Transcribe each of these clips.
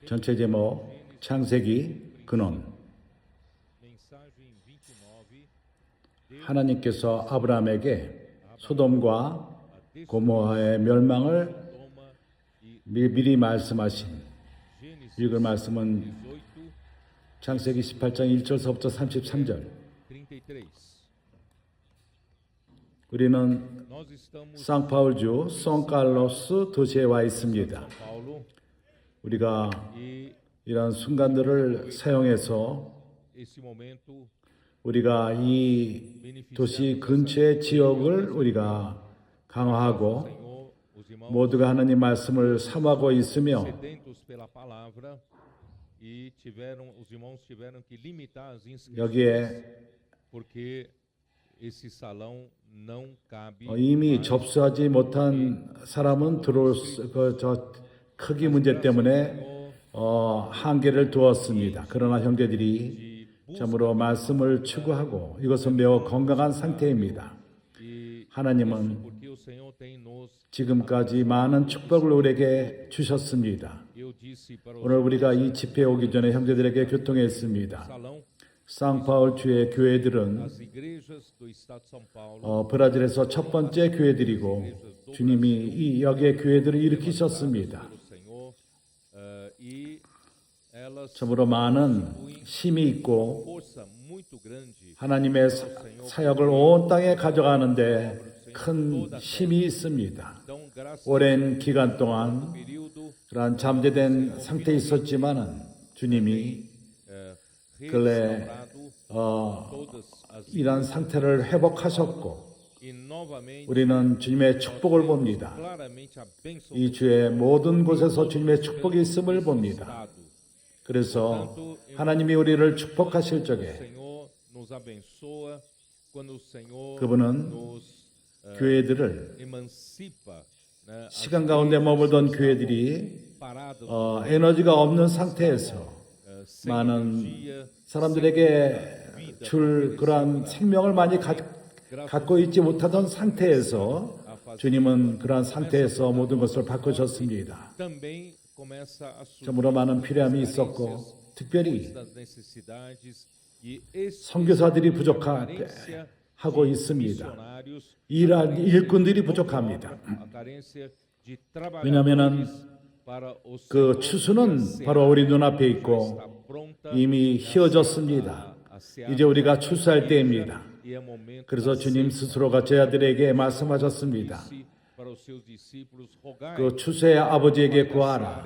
전체 제목 창세기 근원. 하나님께서 아브라함에게 소돔과 고모라의 멸망을 미리 말씀하신, 읽을 말씀은 창세기 18장 1절서부터 33절. 우리는 상파울주 송칼로스 도시에 와 있습니다. 우리가 이런 순간들을 사용해서 우리가 이 도시 근처의 지역을 우리가 강화하고 모두가 하나님 말씀을 삼하고 있으며 여기에 이미 접수하지 못한 사람은 들어올 저 크기 문제 때문에 한계를 두었습니다. 그러나 형제들이 참으로 말씀을 추구하고 이것은 매우 건강한 상태입니다. 하나님은 지금까지 많은 축복을 우리에게 주셨습니다. 오늘 우리가 이 집회에 오기 전에 형제들에게 교통했습니다. 상파울주의 교회들은 브라질에서 첫 번째 교회들이고 주님이 여기에 교회들을 일으키셨습니다. 참으로 많은 힘이 있고 하나님의 사역을 온 땅에 가져가는데 큰 힘이 있습니다. 오랜 기간 동안 그러한 잠재된 상태에 있었지만은 주님이 근래 이런 상태를 회복하셨고 우리는 주님의 축복을 봅니다. 이 주의 모든 곳에서 주님의 축복이 있음을 봅니다. 그래서 하나님이 우리를 축복하실 적에 그분은 교회들을 시간 가운데 머물던 교회들이 에너지가 없는 상태에서 많은 사람들에게 줄 그러한 생명을 많이 갖고 있지 못하던 상태에서 주님은 그러한 상태에서 모든 것을 바꾸셨습니다. 참으로 많은 필요함이 있었고 특별히 선교사들이 부족하고 있습니다. 일꾼들이 부족합니다. 왜냐하면 그 추수는 바로 우리 눈앞에 있고 이미 휘어졌습니다. 이제 우리가 추수할 때입니다. 그래서 주님 스스로가 제 아들에게 말씀하셨습니다. 그 추수의 아버지에게 구하라.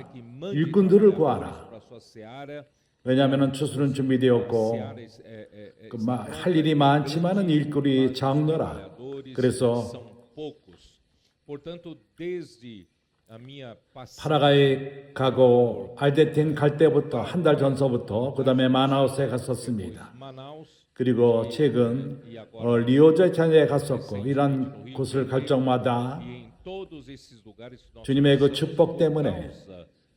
일꾼들을 구하라. 왜냐하면 추수는 준비되었고 할 일이 많지만은 일꾼이 적노라. 그래서 파라과이 가고 알제틴 갈 때부터 한 달 전서부터 그 다음에 마나우스에 갔었습니다. 그리고 최근 리오데자네이루에 갔었고 이런 곳을 갈 적마다 주님의 그 축복 때문에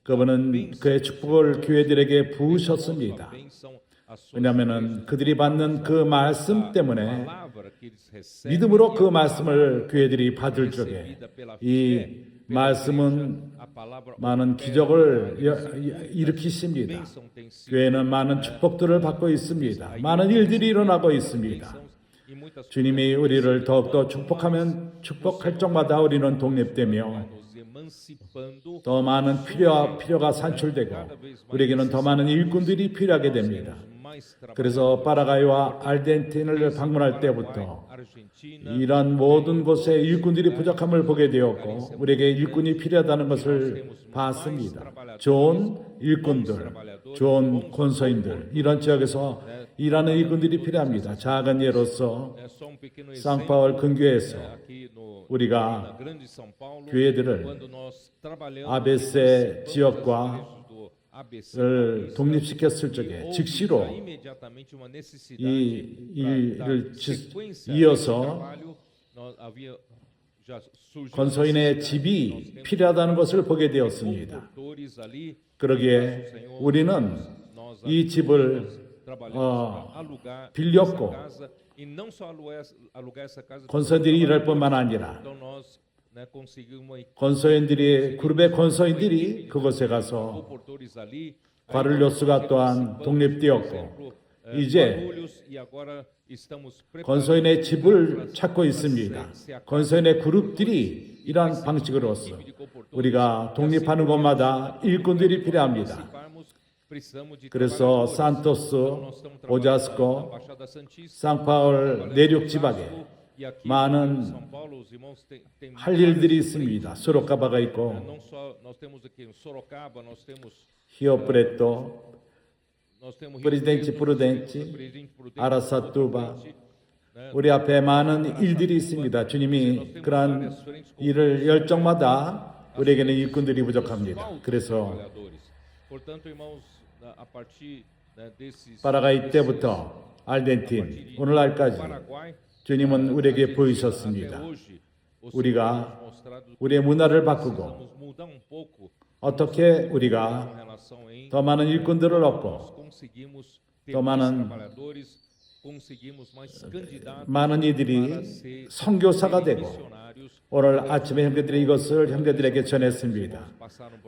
그분은 그의 축복을 교회들에게 부으셨습니다. 왜냐하면 그들이 받는 그 말씀 때문에 믿음으로 그 말씀을 교회들이 받을 적에 이 말씀은 많은 기적을 일으키십니다. 교회는 많은 축복들을 받고 있습니다. 많은 일들이 일어나고 있습니다. 주님이 우리를 더욱더 축복할 적마다 우리는 독립되며 더 많은 필요가 산출되고 우리에게는 더 많은 일꾼들이 필요하게 됩니다. 그래서 파라과이와 알제틴을 방문할 때부터 이런 모든 곳에 일꾼들이 부족함을 보게 되었고 우리에게 일꾼이 필요하다는 것을 봤습니다. 좋은 일꾼들, 좋은 권서인들, 이런 지역에서 일하는 일꾼들이 필요합니다. 작은 예로서 상파울 근교에서 우리가 교회들을 아베세 지역과 를 독립시켰을 적에 즉시로 이 일을 이어서 건설인의 집이 필요하다는 것을 보게 되었습니다. 그러기에 우리는 이 집을 빌렸고 건설들이 일할 뿐만 아니라 건소인들이 그룹의 건소인들이 그곳에 가서 과를로스가 또한 독립되었고 이제 건소인의 집을 찾고 있습니다. 건소인의 그룹들이 이러한 방식으로서 우리가 독립하는 곳마다 일꾼들이 필요합니다. 그래서 산토스, 오자스코, 상파울 내륙 지방에 많은 할 일들이 있습니다. 소로카바가 있고 히오프레토, 프루덴치, 아라사투바 우리 앞에 많은 일들이 있습니다. 주님이 그러한 일을 열정마다 우리에게는 일꾼들이 부족합니다. 그래서 파라과이 때부터 아르헨틴, 오늘날까지 주님은 우리에게 보이셨습니다. 우리가 우리의 문화를 바꾸고 어떻게 우리가 더 많은 일꾼들을 얻고 더 많은 이들이 선교사가 되고 오늘 아침에 형제들이 이것을 형제들에게 전했습니다.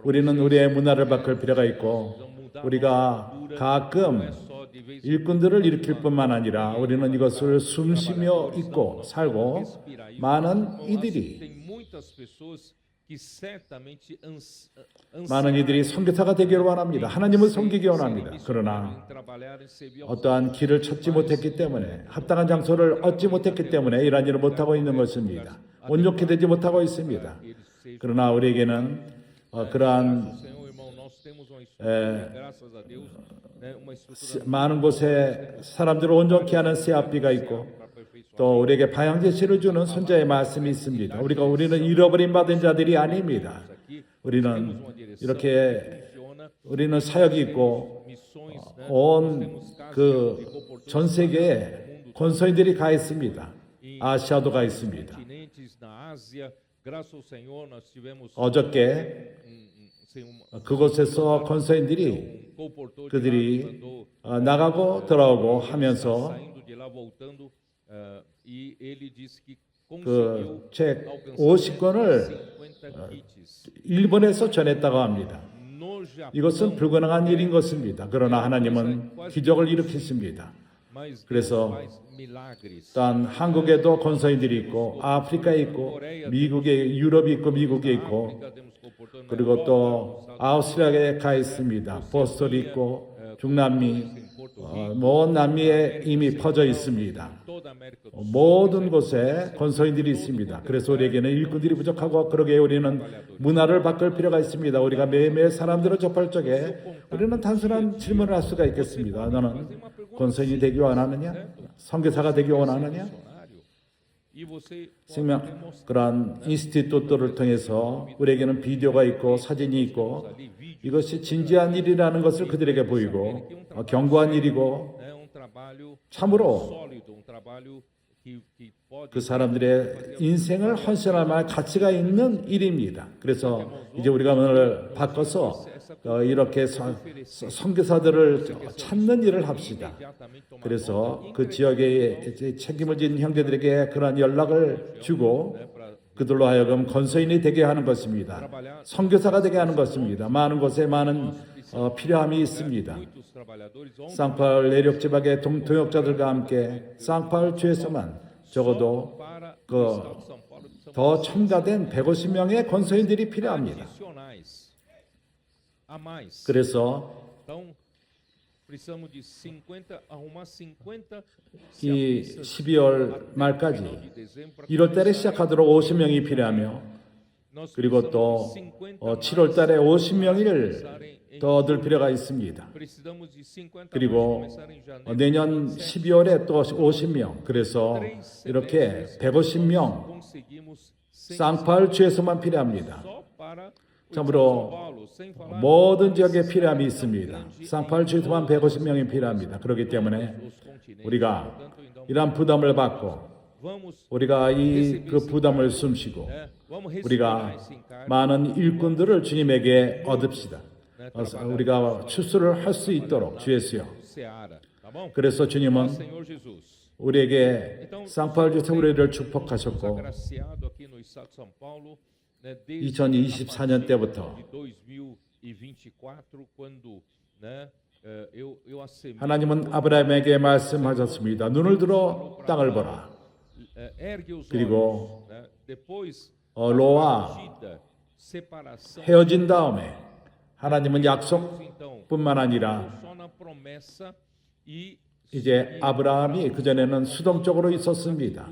우리는 우리의 문화를 바꿀 필요가 있고 우리가 가끔 일꾼들을 일으킬 뿐만 아니라 우리는 이것을 숨쉬며 있고 살고 많은 이들이 선교사가 되기를 원합니다. 하나님을 섬기기 원합니다. 그러나 어떠한 길을 찾지 못했기 때문에 합당한 장소를 얻지 못했기 때문에 이러한 일을 못하고 있는 것입니다. 온전히 되지 못하고 있습니다. 그러나 우리에게는 그러한 많은 곳에 사람들을 온전케 하는 새앞비가 있고 또 우리에게 방향제시를 주는 손자의 말씀이 있습니다. 우리는 잃어버림 받은 자들이 아닙니다. 우리는 사역이 있고 온 전 세계에 건소인들이 가 있습니다. 아시아도 가 있습니다. 어저께 그곳에서 건소인들이 그들이 나가고 들어오고 하면서 그 책 50권을 일본에서 전했다고 합니다. 이것은 불가능한 일인 것입니다. 그러나 하나님은 기적을 일으키십니다. 그래서 단 한국에도 건소인들이 있고 아프리카에 있고 미국에 유럽이 있고 미국에 있고 그리고 또 아우스트리아에 가 있습니다. 보스턴이 있고 중남미 먼 남미에 이미 퍼져 있습니다. 모든 곳에 건소인들이 있습니다. 그래서 우리에게는 일꾼들이 부족하고 그러기에 우리는 문화를 바꿀 필요가 있습니다. 우리가 매일매일 사람들을 접할 적에 우리는 단순한 질문을 할 수가 있겠습니다. 너는 건소인이 되기 원하느냐? 선교사가 되기 원하느냐? 그러한 인스티튜트를 통해서 우리에게는 비디오가 있고 사진이 있고 이것이 진지한 일이라는 것을 그들에게 보이고 견고한 일이고 참으로 그 사람들의 인생을 헌신할 만한 가치가 있는 일입니다. 그래서 이제 우리가 오늘 바꿔서 이렇게 선교사들을 찾는 일을 합시다. 그래서 그 지역에 책임을 진 형제들에게 그러한 연락을 주고 그들로 하여금 건소인이 되게 하는 것입니다. 선교사가 되게 하는 것입니다. 많은 곳에 많은 필요함이 있습니다. 상파울 내륙 지방의 동역자들과 함께 상파울 주에서만 적어도 더 첨가된 150명의 건소인들이 필요합니다. 그래서 이 12월 말까지 1월 달에 시작하도록 50명이 필요하며 그리고 또 7월 달에 50명을 더 얻을 필요가 있습니다. 그리고 내년 12월에 또 50명 그래서 이렇게 150명 상파울 주에서만 필요합니다. 참으로 모든 지역에 필요함이 있습니다. 상파울 주에서만 150명이 필요합니다. 그렇기 때문에 우리가 이러한 부담을 받고 우리가 그 부담을 숨쉬고 우리가 많은 일꾼들을 주님에게 얻읍시다. 우리가 추수를 할 수 있도록 주 예수여. 그래서 주님은 우리에게 상파울주 세우레를 축복하셨고 agraciado aqui no estado de São Paulo, né, desde 2024년 a 때부터 de 2024, quando, né, eu assemei, 하나님은 아브라함에게 말씀하셨습니다. 눈을 들어 땅을 보라. ergue os 그리고 olhos, né, depois 로와 medida, separação, 헤어진 다음에 하나님은 então, 약속뿐만 아니라 só na promessa e 이제 아브라함이 그전에는 수동적으로 있었습니다.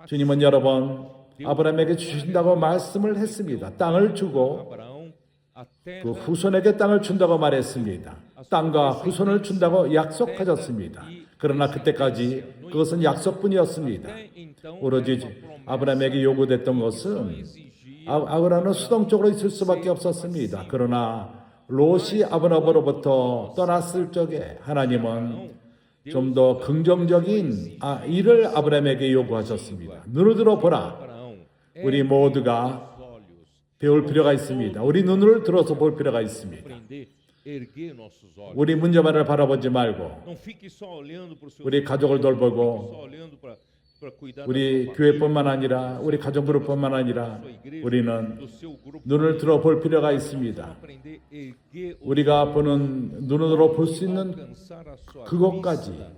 주님은 여러 번 아브라함에게 주신다고 말씀을 했습니다. 땅을 주고 Abraão a 그 terra 후손에게 땅을 준다고 말했습니다. 땅과 후손을 준다고 약속하셨습니다. 그러나 그때까지 그것은 약속뿐이었습니다. então 오로지 아브라함에게 요구됐던 것은 아브라함은 수동적으로 있을 수밖에 없었습니다. 그러나 롯이 아브라함으로부터 떠났을 적에 하나님은 좀 더 긍정적인 일을 아브라함에게 요구하셨습니다. 눈을 들어 보라. Abraão 우리 모두가 olhos, 배울 필요가 있습니다. 우리 눈을 들어서 볼 필요가 있습니다. aprender, erguer nossos olhos. 우리 문제만을 바라보지 말고 Não fique só olhando para o seu 우리 가족을 돌보고 só olhando para cuidar 우리 교회뿐만 아니라 우리 가정그룹뿐만 아니라 우리는 do seu grupo, 눈을 들어 볼 필요가 있습니다. aprender, erguer 우리가 보는 눈으로 볼 수 있는 alcançar a sua 그것까지 vista.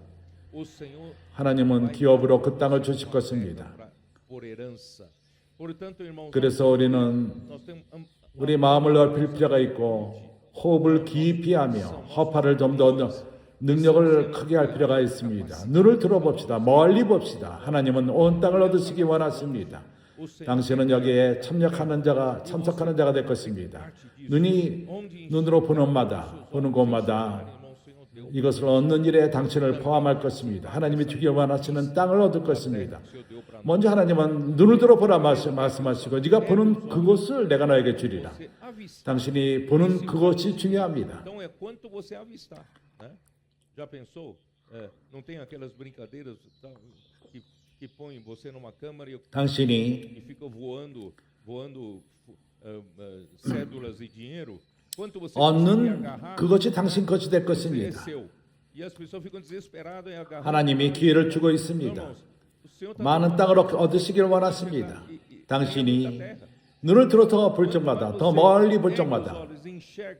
O Senhor 하나님은 기업으로 그 땅을 주실 것입니다. por herança. Portanto, irmãos, 그래서 우리는 nós temos 우리 마음을 넓힐 필요가 있고 호흡을 깊이 하며 허파를 좀 더 능력을 크게 할 필요가 있습니다. 눈을 들어봅시다. 멀리 봅시다. 하나님은 온 땅을 얻으시기 원하십니다. 당신은 여기에 참석하는 자가 될 것입니다. 눈으로 보는 곳마다 이것을 얻는 일에 당신을 포함할 것입니다. 하나님이 주기 원하시는 땅을 얻을 것입니다. 먼저 하나님은 눈을 들어보라 말씀하시고 네가 보는 그것을 내가 너에게 주리라. 당신이 보는 그것이 중요합니다. Então é quanto você avistar, né? Já pensou? Não tem aquelas brincadeiras que põem você numa câmara 당신이 e fica voando cédulas e dinheiro? Quanto você conseguir 얻는 agarrar? 그것이 당신 것이 될 것입니다. Ofereceu. E as pessoas ficam desesperadas em agarrar. 하나님이 기회를 주고 있습니다. Irmãos, o Senhor está 많은 땅을 얻으시길 원하십니다. 당신이 눈을 들어서 볼 적마다 더 멀리 볼 적마다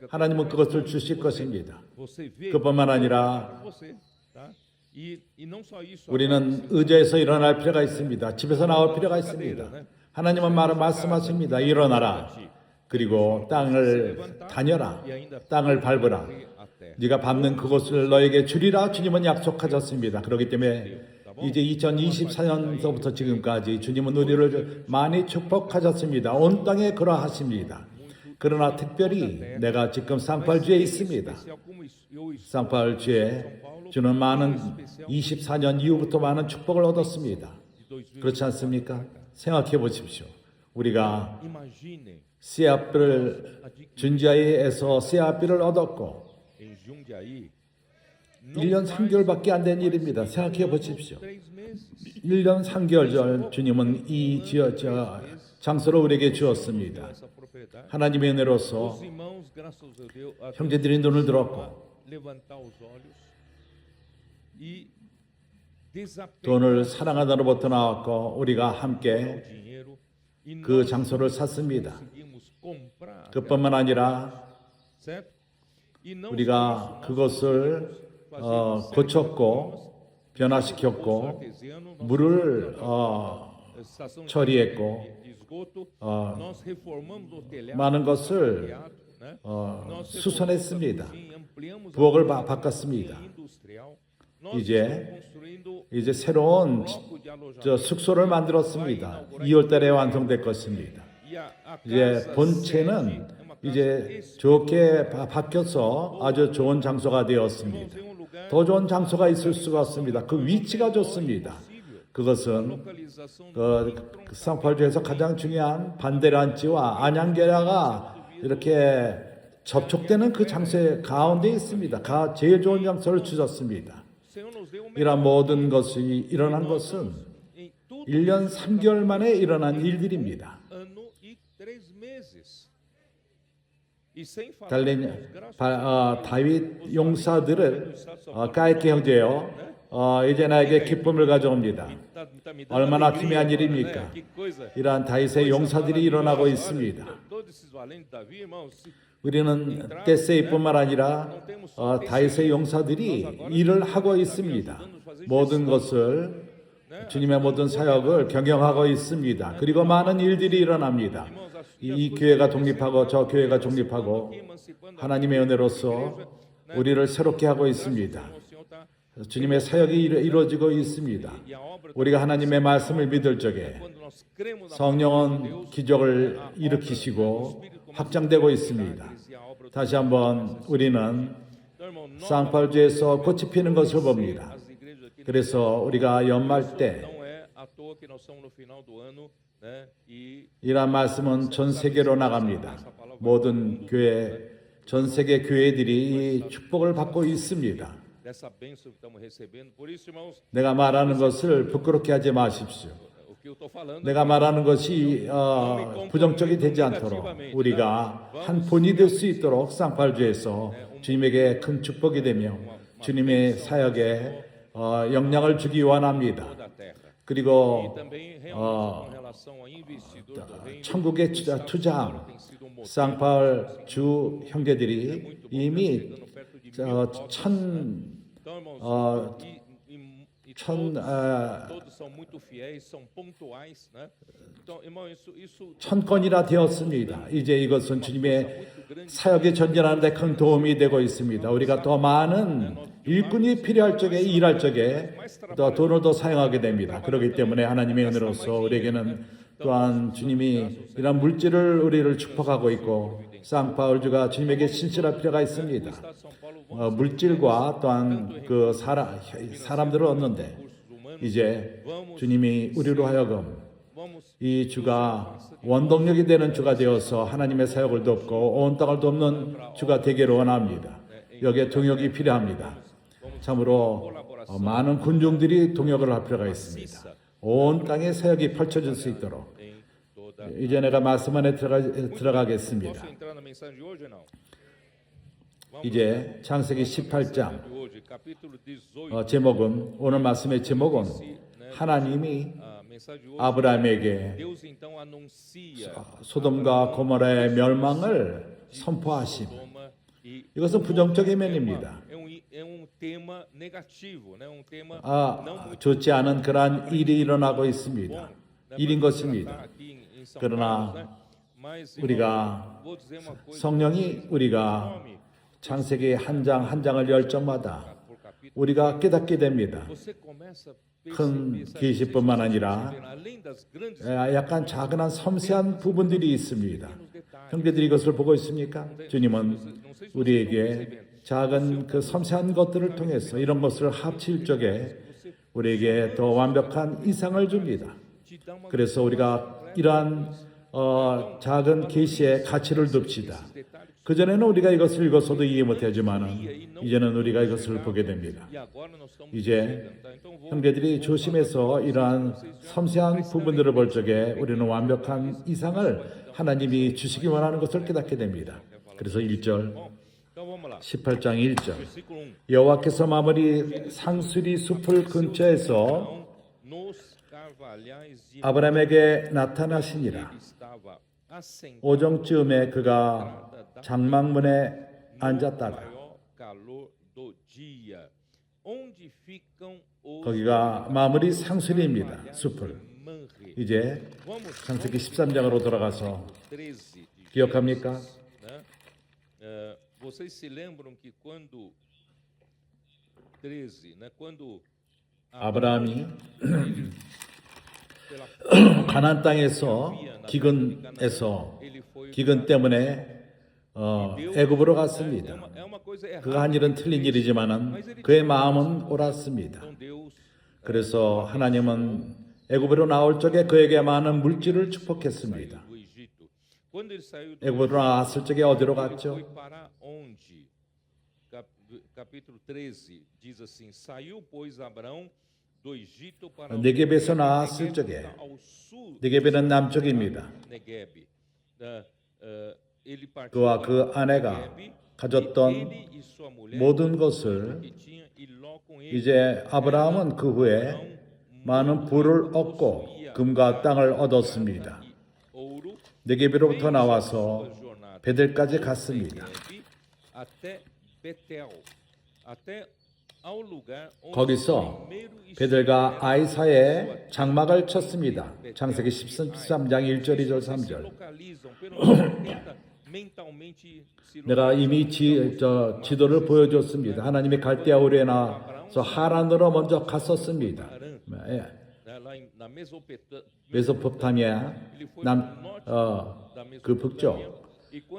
하나님은 그것을 주실 것입니다. 그뿐만 아니라 우리는 의자에서 일어날 필요가 있습니다. 집에서 나올 필요가 있습니다. 하나님은 말씀하십니다. 일어나라. 그리고 땅을 다녀라. 땅을 밟으라. 네가 밟는 그것을 너에게 주리라. 주님은 약속하셨습니다. 그렇기 때문에 이제 2024년서부터 지금까지 주님은 우리를 많이 축복하셨습니다. 온 땅에 그러하십니다. 그러나 특별히 내가 지금 상팔주에 있습니다. 상팔주에 주는 많은 24년 이후부터 많은 축복을 얻었습니다. 그렇지 않습니까? 생각해 보십시오. 우리가 씨앗비를 준지아이에서 씨앗비를 얻었고 1년 3개월밖에 안 된 일입니다. 생각해 보십시오. 1년 3개월 전 주님은 이 장소를 우리에게 주었습니다. 하나님의 은혜로서 형제들이 눈을 들었고 돈을 사랑하다로부터 나왔고 우리가 함께 그 장소를 샀습니다. 그뿐만 아니라 우리가 그것을 고쳤고 변화시켰고 물을 처리했고 많은 것을 수선했습니다. 부엌을 바꿨습니다. 이제 새로운 숙소를 만들었습니다. 2월 달에 완성될 것입니다. 이제 본체는 이제 좋게 바뀌어서 아주 좋은 장소가 되었습니다. 더 좋은 장소가 있을 수가 없습니다. 그 위치가 좋습니다. 그것은 상팔주에서 가장 중요한 반데란지와 안양계라가 이렇게 접촉되는 그 장소의 가운데 있습니다. 제일 좋은 장소를 주셨습니다. 이런 모든 것이 일어난 것은 1년 3개월 만에 일어난 일들입니다. 다윗 용사들을 까이케 형제요 이제 나에게 기쁨을 가져옵니다. 얼마나 기묘한 일입니까? 이러한 다윗의 용사들이 일어나고 있습니다. 우리는 떼세이뿐만 아니라 다윗의 용사들이 일을 하고 있습니다. 모든 것을 주님의 모든 사역을 경영하고 있습니다. 그리고 많은 일들이 일어납니다. 이 교회가 독립하고 저 교회가 독립하고 하나님의 은혜로서 우리를 새롭게 하고 있습니다. 주님의 사역이 이루어지고 있습니다. 우리가 하나님의 말씀을 믿을 적에 성령은 기적을 일으키시고 확장되고 있습니다. 다시 한번 우리는 상팔주에서 꽃이 피는 것을 봅니다. 그래서 우리가 연말 때 이러한 말씀은 전 세계로 나갑니다. 모든 교회, 전 세계 교회들이 이 축복을 받고 있습니다. 내가 말하는 것을 부끄럽게 하지 마십시오. 내가 말하는 것이 부정적이 되지 않도록 우리가 한 본이 될 수 있도록 쌍팔주에서 주님에게 큰 축복이 되며 주님의 사역에 영향을 주기 원합니다. 그리고 천국의 투자함 쌍팔주 형제들이 이미 천 건이나 되었습니다. 이제 이것은 주님의 사역에 전진하는 데 큰 도움이 되고 있습니다. 우리가 더 많은 일꾼이 필요할 적에 일할 적에 더 돈을 더 사용하게 됩니다. 그렇기 때문에 하나님의 은혜로서 우리에게는 또한 주님이 이런 물질을 우리를 축복하고 있고 쌍파울주가 주님에게 신실할 필요가 있습니다. 물질과 또한 그 사람들을 얻는데 이제 주님이 우리로 하여금 이 주가 원동력이 되는 주가 되어서 하나님의 사역을 돕고 온 땅을 돕는 주가 되기를 원합니다. 여기에 동역이 필요합니다. 참으로 많은 군중들이 동역을 할 필요가 있습니다. 온 땅에 사역이 펼쳐질 수 있도록 이제 내가 말씀 안에 들어가겠습니다. 이제 창세기 18장 제목은 오늘 말씀의 제목은 하나님이 아브라함에게 소돔과 고모라의 멸망을 선포하심. 이것은 부정적인 면입니다. 좋지 않은 그러한 일이 일어나고 있습니다. 일인 것입니다. 그러나 우리가 성령이 우리가 창세기 한 장 한 장을 열 적마다 우리가 깨닫게 됩니다. 큰 계시뿐만 아니라 약간 작은 섬세한 부분들이 있습니다. 형제들이 이것을 보고 있습니까? 주님은 우리에게 작은 그 섬세한 것들을 통해서 이런 것을 합칠 적에 우리에게 더 완벽한 이상을 줍니다. 그래서 우리가 이러한 작은 계시의 가치를 둡시다. 그전에는 우리가 이것을 읽었어도 이해 못하지만 이제는 우리가 이것을 보게 됩니다. 이제 형제들이 조심해서 이러한 섬세한 부분들을 볼 적에 우리는 완벽한 이상을 하나님이 주시기 원하는 것을 깨닫게 됩니다. 그래서 1절 18장 1절 여호와께서 마무리 상수리 숲을 근처에서 아브라함에게 나타나시니라. 오정쯤에 그가 장막문에 앉았다가 거기가 마무리 상수리입니다. 숲을. 이제 창세기 13장으로 돌아가서 기억합니까? 아브라함이 가나안 땅에서 기근 때문에 애굽으로 갔습니다. 그가 한 일은 틀린 일이지만은 그의 마음은 옳았습니다. 그래서 하나님은 애굽으로 나올 적에 그에게 많은 물질을 축복했습니다. 애굽으로 나왔을 적에 어디로 갔죠? 네겝에서 나왔을 적에 네겝은 남쪽입니다. 그와 그 아내가 가졌던 모든 것을 이제 아브라함은 그 후에 많은 부를 얻고 금과 땅을 얻었습니다. 네게비로부터 나와서 베델까지 갔습니다. 거기서 베델과 아이 사이에 장막을 쳤습니다. 창세기 13장 1절, 2절, 3절. 내가 이미 지도를 보여줬습니다. 하나님이 갈대아 우르에 나서 하란으로 먼저 갔었습니다. 메소포타미아 그 북쪽.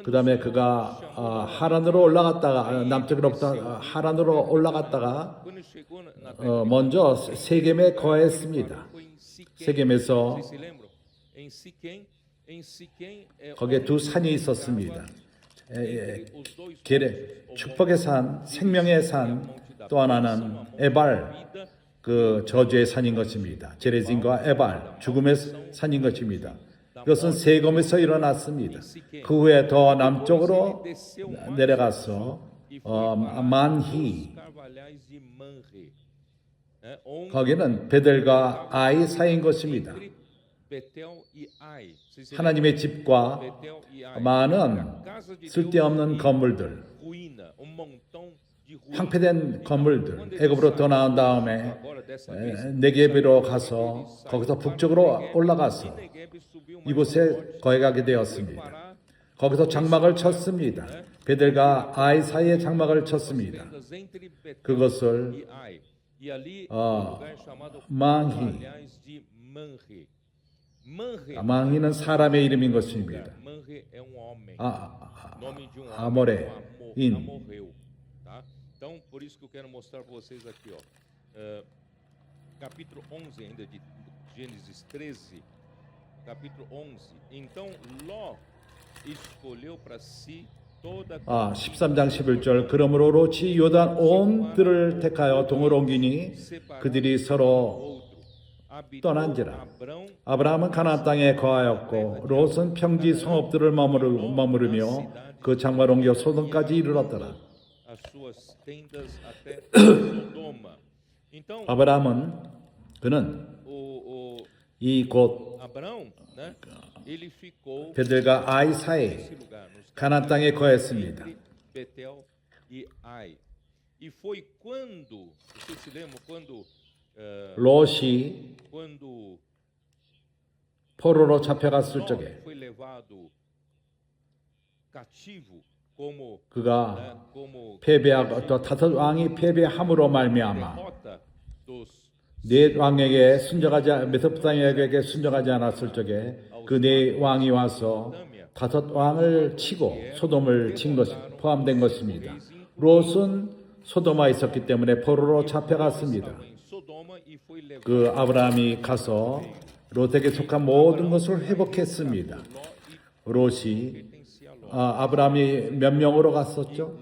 그 다음에 그가 하란으로 올라갔다가 남쪽으로부터 하란으로 올라갔다가 먼저 세겜에 거했습니다. 세겜에서 거기에 두 산이 있었습니다. 축복의 산, 생명의 산, 또 하나는 에발, 그 저주의 산인 것입니다. 제레진과 에발, 죽음의 산인 것입니다. 이것은 세겜에서 일어났습니다. 그 후에 더 남쪽으로 내려가서 만히, 거기는 베델과 아이 사이인 것입니다. 하나님의 집과 많은 쓸데없는 건물들, 황폐된 건물들, 애굽으로 떠나온 다음에 네게비로 가서 거기서 북쪽으로 올라가서 이곳에 거해가게 되었습니다. 거기서 장막을 쳤습니다. 베델과 아이 사이에 장막을 쳤습니다. 그것을 망히, 망히는 사람의 이름인 것입니다. 아모레인. Então, por isso que eu quero mostrar para vocês aqui, ó, capítulo 11 ainda de Gênesis 13, capítulo 11. Então, Ló escolheu para si toda 13장 11절. 그러므로 롯이 요단 온 들을 택하여 동으로 옮기니 그들이 서로 떠난지라. 아브라함은 가나안 땅에 거하였고 롯은 평지 성읍들을 머무르며 그 장막을 옮겨 소돔까지 이르렀더라. 아브라함은 그는 이곳 베델과 아이 사이 가나안 땅에 거했습니다. 롯이 포로로 잡혀갔을 적에 그가 패배하고 다섯 왕이 패배함으로 말미암아 네 왕에게 메소포타미아에게 순종하지 않았을 적에 그 네 왕이 와서 다섯 왕을 치고 소돔을 친 것이 포함된 것입니다. 롯은 소돔에 있었기 때문에 포로로 잡혀갔습니다. 그 아브라함이 가서 롯에게 속한 모든 것을 회복했습니다. 롯이 아브라함이 몇 명으로 갔었죠?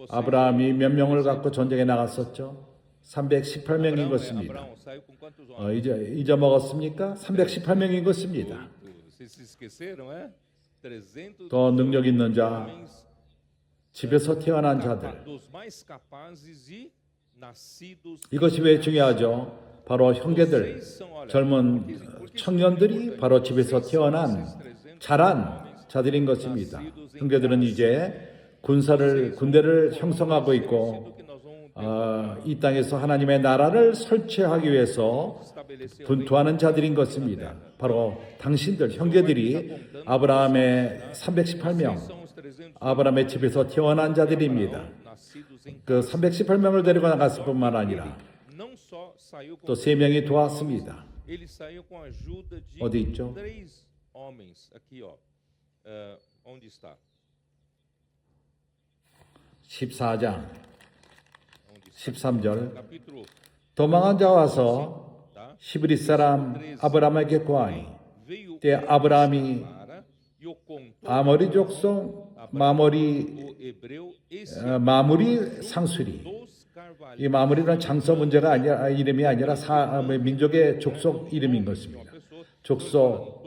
아브라함이 몇 명을 갖고 전쟁에 나갔었죠? 318명인 것입니다. 잊어먹었습니까? 318명인 것입니다. 더 능력 있는 자, 집에서 태어난 자들. 이것이 왜 중요하죠? 바로 형제들, 젊은 청년들이 바로 집에서 태어난 자란 자들인 것입니다. 형제들은 이제 군대를 형성하고 있고 이 땅에서 하나님의 나라를 설치하기 위해서 분투하는 자들인 것입니다. 바로 당신들, 형제들이 아브라함의 318명, 아브라함의 집에서 태어난 자들입니다. 그 318명을 데리고 나갔을 뿐만 아니라 또 3명이 도왔습니다. 어디 있죠? 14장 13절. 도망한 자 와서 히브리 사람 아브라함에게 고하니 때 아브라함이 아모리 족속 마무리 상수리. 이 마무리는 장서 문제가 아니라 이름이 아니라 민족의 족속 이름인 것입니다. 족속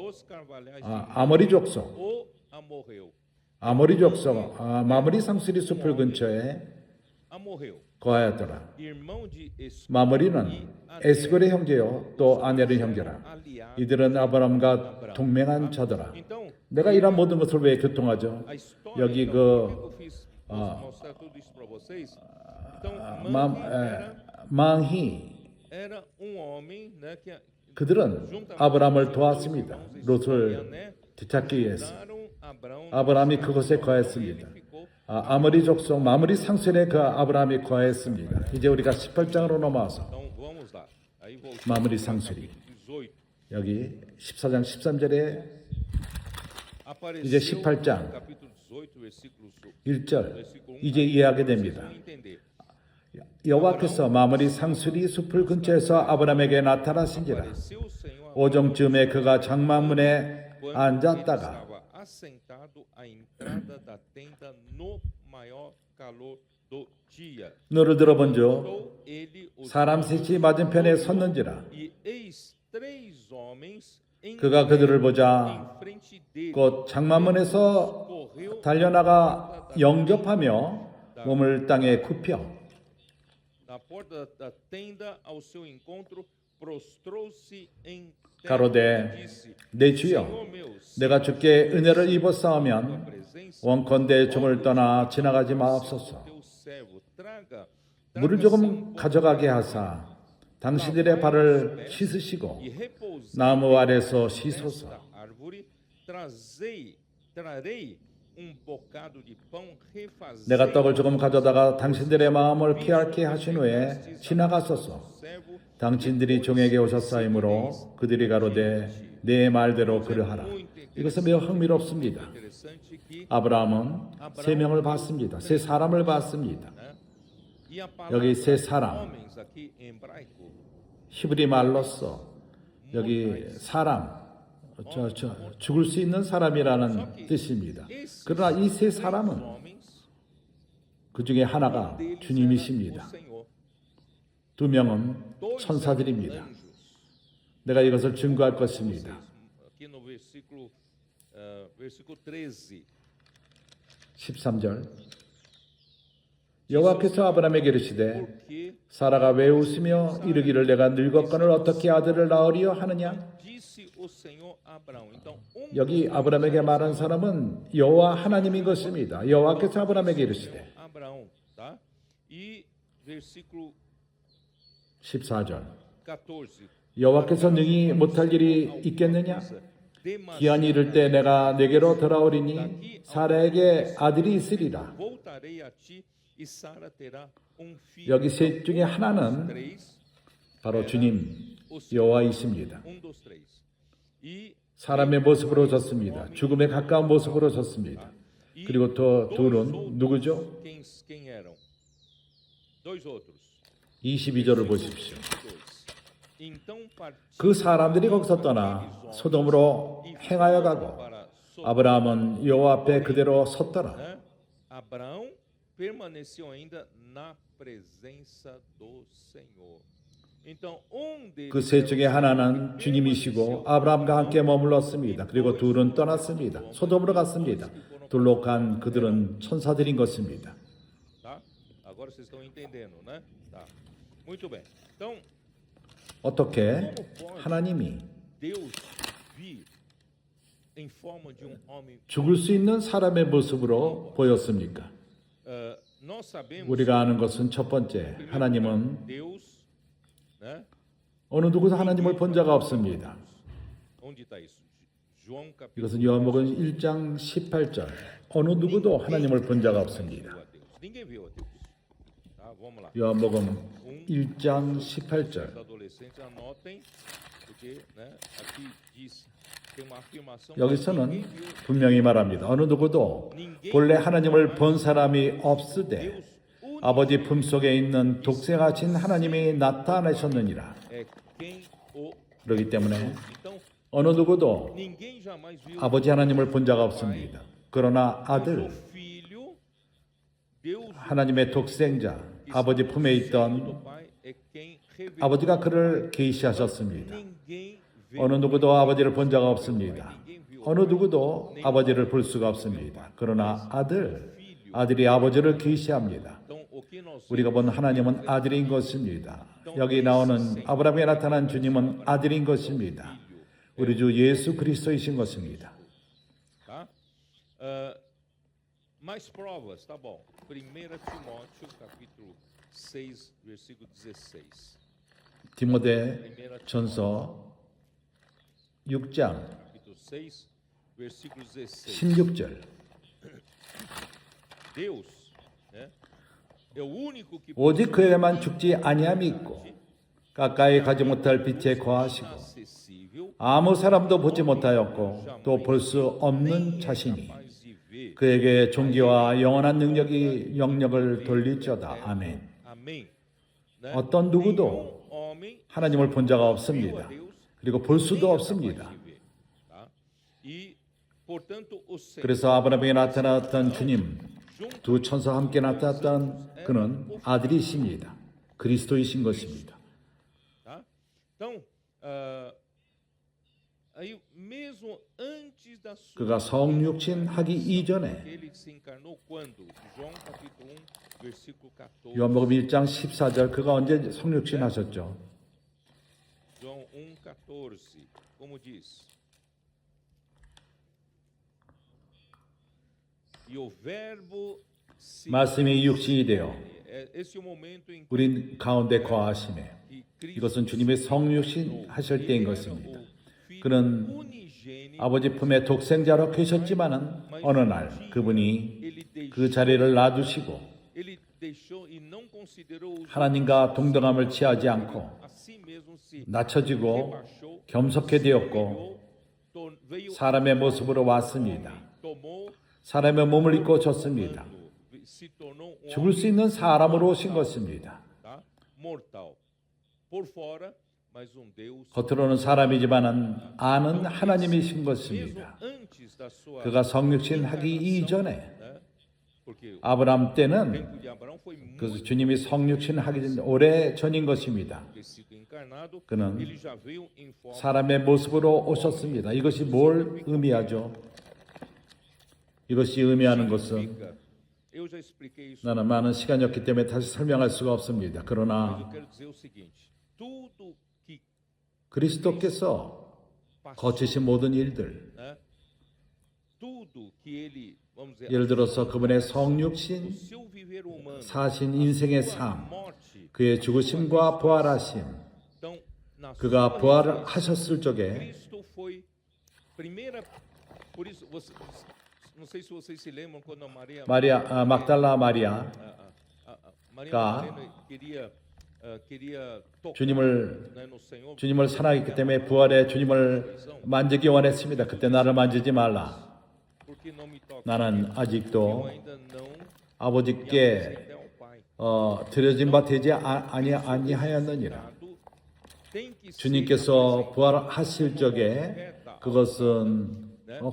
아모리 족속 마무리 상수리 숲을 근처에 amorreu, 거하였더라. irmão de Escol 마므리는 e 에스골의 형제요 또 아넬의 형제라. aliado 이들은 아브람과 동맹한 자더라. Então, 내가 이런 모든 것을 왜 교통하죠? a história, 여기 então, 그 por que eu fiz mostrar tudo isso para vocês? Então, 마- Mamre 에, 망히 era homem, né, que 그들은 아브람을 도왔습니다. 롯을 되찾기 위해서. ajudaram Abraão 아브람이 그곳에 거했습니다. ficou 아모리 족속 마므리 상선에 그 아브람이 거했습니다. 이제 우리가 18장으로 넘어와서 Então, vamos lá. Aí voltamos 마무리 ao 상술이. capítulo 18. 여기 14장 13절에 Apareceu 이제 18장. no capítulo 18, versículo 1절 이제 이해하게 됩니다. Vamos entender. 여호와께서 마므리 상수리 숲을 근처에서 아브람에게 나타나신지라. Apareceu o Senhor a 오정쯤에 그가 장막문에 quando ele 앉았다가 estava assentado à entrada da tenda no maior calor do dia. 너를 들어본즉 Então ele os 사람 셋이 맞은편에 섰는지라. e eis três homens em 그가 그들을 보자 em frente dele. 곧 장막문에서 Correu 달려나가 영접하며 몸을 땅에 굽혀 na porta da tenda ao seu encontro, prostrou-se em terra 가로되 e disse: 내 주여 Senhor meu, 내가 주께 은혜를 입었사오면 presença 원컨대 종을 떠나 지나가지 마옵소서. teu servo traga 물을 조금 가져가게 하사 당신들의 발을 씻으시고 e repousei 나무 아래서 씻소서. esta árvore, trarei bocado de pão, refazei 내가 떡을 조금 가져다가 당신들의 마음을 피할게 하신 후에 지나갔소서. servo. 당신들이 종에게 오셨사이므로 그들이 가로되 내 말대로 그러하라. 이것은 매우 흥미롭습니다. Interessante que 아브라함은 세 명을 봤습니다. 세 사람을 봤습니다. né? E a 여기 palavra 세 사람, homens aqui em hebraico 히브리 말로써 여기 사람, 죽을 수 있는 사람이라는 뜻입니다. 그러나 이 세 사람은 homens 그 중에 하나가 deles era o 주님이십니다. Senhor. 두 명은 Dois 천사들입니다. anjos. 내가 이것을 증거할 것입니다. Aqui no versículo 13. 13절 여호와께서 아브라함에게 이르시되 Porque 사라가 왜 웃으며 이르기를 내가 늙었거늘 어떻게 아들을 낳으리요 하느냐. disse o Senhor a Abraão. Então, 여기 아브라함에게 말한 사람은 여호와 하나님인 것입니다. 여호와께서 아브라함에게 이르시되 Abraão, tá? E versículo 14절 14. 여호와께서 능히 못할 일이 있겠느냐. 기한이 이를 때 내가 내게로 돌아오리니 사라에게 아들이 있으리라. Voltarei a ti e Sara terá filho. 여기 셋 중에 하나는 Três, 바로 주님 여호와이십니다. dos três. E 사람의 모습으로 졌습니다. 죽음에 가까운 모습으로 졌습니다. 그리고 또 둘은 누구죠? quem eram? Dois outros. 22절을 보십시오. Dois. Então partiu 그 사람들이 거기서 떠나 소돔으로 행하여 가고 para 아브라함은 여호와 앞에 그대로 섰더라. né? Abraão permaneceu ainda na presença do Senhor. Então, 그 셋 중에 하나는 주님이시고 아브라함과 함께 머물렀습니다. 그리고 둘은 떠났습니다. 소돔으로 갔습니다. 둘로 간 그들은 천사들인 것입니다. tá? Agora vocês estão entendendo, né? Tá. Muito bem. Então, 어떻게 하나님이 Deus vir em forma de homem. 죽을 수 있는 사람의 모습으로 보였습니까? Nós sabemos 우리가 아는 것은 첫 번째, 하나님은 Deus, né? 어느 누구도 하나님을 본 자가 없습니다. Onde está isso? João capítulo 이것은 요한복음 1장 18절. 어느 누구도 하나님을 본 자가 없습니다. Ninguém viu a Deus. Tá? Vamos lá. 요한복음 1장 18절. Os adolescentes anotem, porque, né, aqui diz, tem uma afirmação. 여기서는 분명히 말합니다. 어느 누구도 본래 하나님을 본 사람이 없으되 아버지 품속에 있는 독생하신 하나님이 나타나셨느니라. É quem o 그렇기 때문에 então 어느 누구도 ninguém jamais viu 아버지 하나님을 본 자가 없습니다. 그러나 o 아들 filho Deus 하나님의 독생자 아버지 품에 do 있던 Pai é quem revelou. 아버지가 그를 계시하셨습니다. Ninguém vê. 어느 누구도 아버지를 본 자가 없습니다. 어느 누구도 아버지를 볼 수가 없습니다. 그러나 아들이 아버지를 계시합니다. Então 우리가 본 하나님은 아들인 것입니다. 여기 나오는 아브라함에 나타난 주님은 아들인 것입니다. 우리 주 예수 그리스도이신 것입니다. Tá? Mais provas, tá bom. 1 Timóteo, capítulo 6, versículo 16. 디모데 전서 6장 Capítulo 6, versículo 16. 16절. Deus, né, é o único que 오직 그에게만 죽지 아니함이 있고 가까이 가지 못할 빛에 거하시고 acessível, 아무 사람도 보지 못하였고 또 볼 수 없는 자신이 capaz de ver. 그에게 존귀와 영원한 영역을 돌리쩌다. 아멘. Amém. Né? 어떤 누구도 Nenhum homem 하나님을 본 자가 viu a 없습니다. Deus, 그리고 볼 수도 nem é 없습니다. capaz de ver, tá? E, portanto, o Senhor, 그래서 아브라함에게 나타났던 주님, junto 두 천사 함께 나타났던 그는 아들이십니다. 그리스도이신 것입니다. tá? Então, aí mesmo antes da sua 그가 성육신 하기 이전에 ele se encarnou quando? João capítulo 1, versículo 14. 요한복음 1장 14절 그가 언제 성육신 하셨죠? João 1:14. Como diz? E o verbo se 말씀이 육신이 되어 esse é o momento em que 우린 가운데 거하심에 e Cristo 이것은 주님의 성육신 하실 때인 era 것입니다. o Filho 그는 unigênito. 아버지 품에 독생자로 계셨지만은 어느 날 그분이 Ele deixou, 그 자리를 놔두시고 ele deixou e não considerou os 하나님과 동등함을 취하지 않고 a si mesmo se 낮춰지고 rebaixou, 겸손케 되었고 veio 사람의 모습으로 왔습니다. tomou 사람의 몸을 입고 졌습니다. se tornou um 죽을 수 있는 사람으로 오신 것입니다. tá? Mortal. Por fora, mas um Deus 겉으로는 사람이지만은 안은 하나님이신 mesmo 것입니다. antes da sua 그가 성육신 하기 이전에 né? Porque o 아브라함 때는 tempo de Abraão foi muito 그 주님이 성육신 하기 전 오래 전인 것입니다. ter sido encarnado. 그는 Ele já veio em forma 사람의 모습으로 오셨습니다. 이것이 뭘 의미하죠? 이것이 의미하는 것은 significa. Eu já expliquei isso. 나는 많은 시간이 없기 때문에 다시 설명할 수가 없습니다. Mas eu 그러나 quero dizer o seguinte: tudo que 그리스도께서 passou, 거치신 모든 일들, né? Tudo que ele, vamos dizer, 예를 들어서 그분의 o 성육신, seu viver humano, 사신 인생의 sua 삶, morte, 그의 죽으심과 부활하심, então, na 그가 sua 부활하셨을 적에 Cristo foi primeira. Por isso, não sei se vocês se lembram quando a Maria 막달라 마리아 Maria 가 Madalena queria tocar, 주님을 né, no Senhor. 주님을 사랑했기 때문에 부활의 주님을 만지기 원했습니다. 그때 나를 만지지 말라. Porque não me toca. 나는 Eu 아직도 ainda não me 아버지께 apresentei ao Pai. 드려진 바 되지 아니하였느니라. Tem que ser 주님께서 부활하실 적에 그것은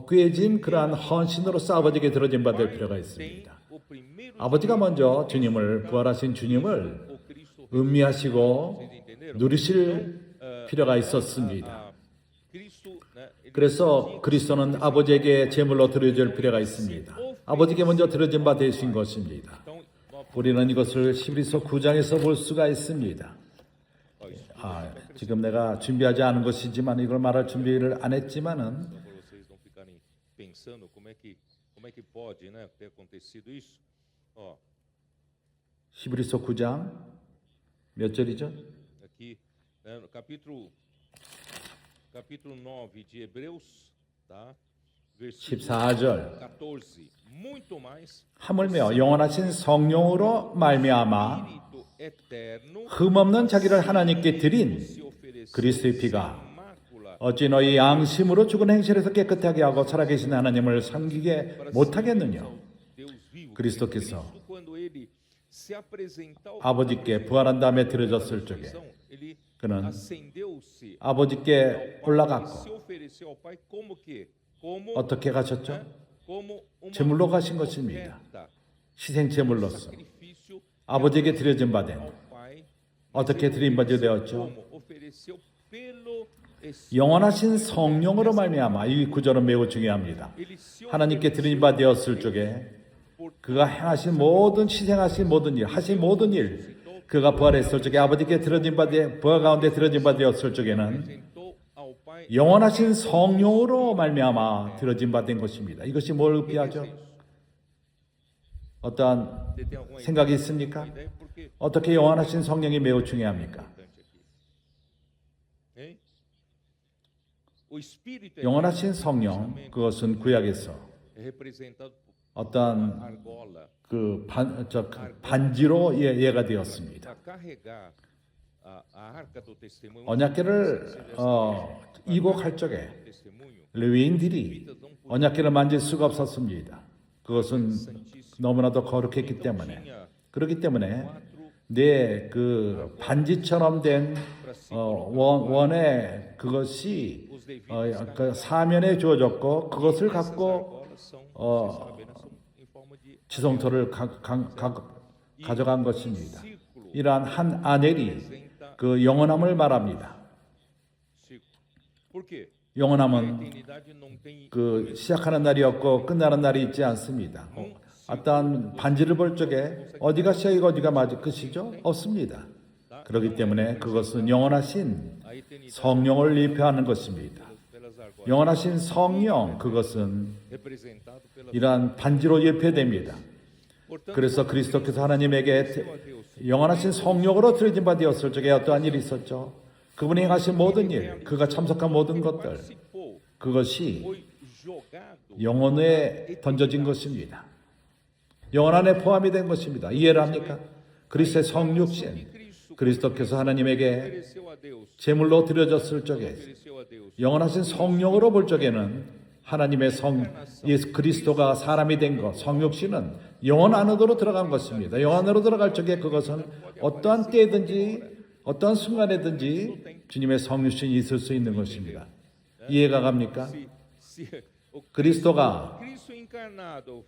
꾀진 그러한 헌신으로서 아버지께 드려진 바 될 필요가 있습니다. o primeiro 아버지가 먼저 주님을 부활하신 주님을 o Cristo 음미하시고 누리실 필요가 있었습니다. Cristo, né, ele 그래서 그리스도는 아버지에게 제물로 드려질 필요가 있습니다. 아버지께 먼저 드려진 바 되신 것입니다. então nós 우리는 이것을 히브리서 9장에서 볼 수가 있습니다. 지금 내가 준비하지 않은 것이지만 이걸 말할 준비를 안 했지만은 para vocês não ficarem pensando como é que pode, né, ter acontecido isso. Ó, 히브리서 9장 몇 절이죠? aqui, né, no capítulo 9 de Hebreus, tá? Versículo 14절 14. Muito mais 하물며 영원하신 성령으로 말미암아 Espírito eterno 흠없는 자기를 하나님께 드린 se ofereceu 그리스도의 피가 sem mácula 어찌 너희 양심으로 죽은 행실에서 깨끗하게 하고 살아계신 하나님을 섬기게 못하겠느냐? Deus vivo. 그리스도께서 Cristo, quando ele se apresentou 아버지께 부활한 다음에 드려졌을 적에 ele 그는 acendeu-se 아버지께 se 올라갔고 ofereceu ao Pai como que? Como, 어떻게 가셨죠? como uma 제물로 가신 것입니다. oferta, 희생 제물로서 sacrifício 아버지에게 드려진 바 된 ao Pai. 어떻게 드린 바 되었죠? Como ofereceu pelo Espírito. 영원하신 성령으로 말미암아 이 구절은 매우 중요합니다. Ele se 하나님께 드린 바 되었을 적에 por 그가 행하신 모든 희생하신 모든 일, 하신 모든 일, 그가 부활했을 적에 아버지께 드려진 바 부활 가운데 드려진 바 되었을 적에는 apresentou ao Pai 영원하신 성령으로 말미암아 드려진 바 된 것입니다. 이것이 뭘 의미하죠? 어떠한 Você tem alguma 생각이 있습니까? ideia? Porque 어떻게 영원하신 성령이 매우 중요합니까? importante aqui. Hein? O Espírito 영원하신 성령, 그것은 구약에서 é representado por 어떠한 argola 그 반지로 예가 되었습니다. para carregar a arca do testemunho. 언약궤를 이곡할 적에 Testemunho 레위인들이 언약궤를 만질 수가 없었습니다. 그것은 너무나도 거룩했기 때문에 그렇기 때문에 내 그 반지처럼 된 원의 그것이 그 사면에 주어졌고 그것을 갖고 지성소를 가져간 것입니다. 이러한 한 아넬이 그 영원함을 말합니다. Por quê? 영원함은 Eternidade não tem 그 시작하는 날이 없고 끝나는 날이 있지 않습니다. 어떠한 반지를 볼 적에 어디가 시작이고 어디가 마지 끝이죠? 없습니다. 그렇기 때문에 그것은 영원하신 a eternidade 성령을 예표하는 것입니다. pelas argolas, 영원하신 성령 그것은 representado pela. 이러한 반지로 예표됩니다. Portanto, 그래서 그리스도께서 하나님에게 영원하신 성령으로 드려진 바 되었을 적에 어떠한 일이 있었죠? 그분이 행하신 모든 일, 그가 참석한 모든 것들, participou, 그것이 foi jogado 영혼에 던져진 것입니다. 영혼 안에 포함이 된 것입니다. 이해를 합니까? 그리스도의 성육신, 그리스도께서 하나님에게 ofereceu a Deus, 제물로 드려졌을 적에 ofereceu a Deus. 영원하신 성령으로 볼 적에는 하나님의 예수 그리스도가 사람이 된 것, 성육신은 영혼 안으로 들어간 것입니다. 영혼 안으로 들어갈 적에 그것은 어떠한 때든지 어떠한 순간에든지 주님의 성육신이 있을 수 있는 것입니다. 이해가 갑니까? Se o 그리스도가 Cristo encarnado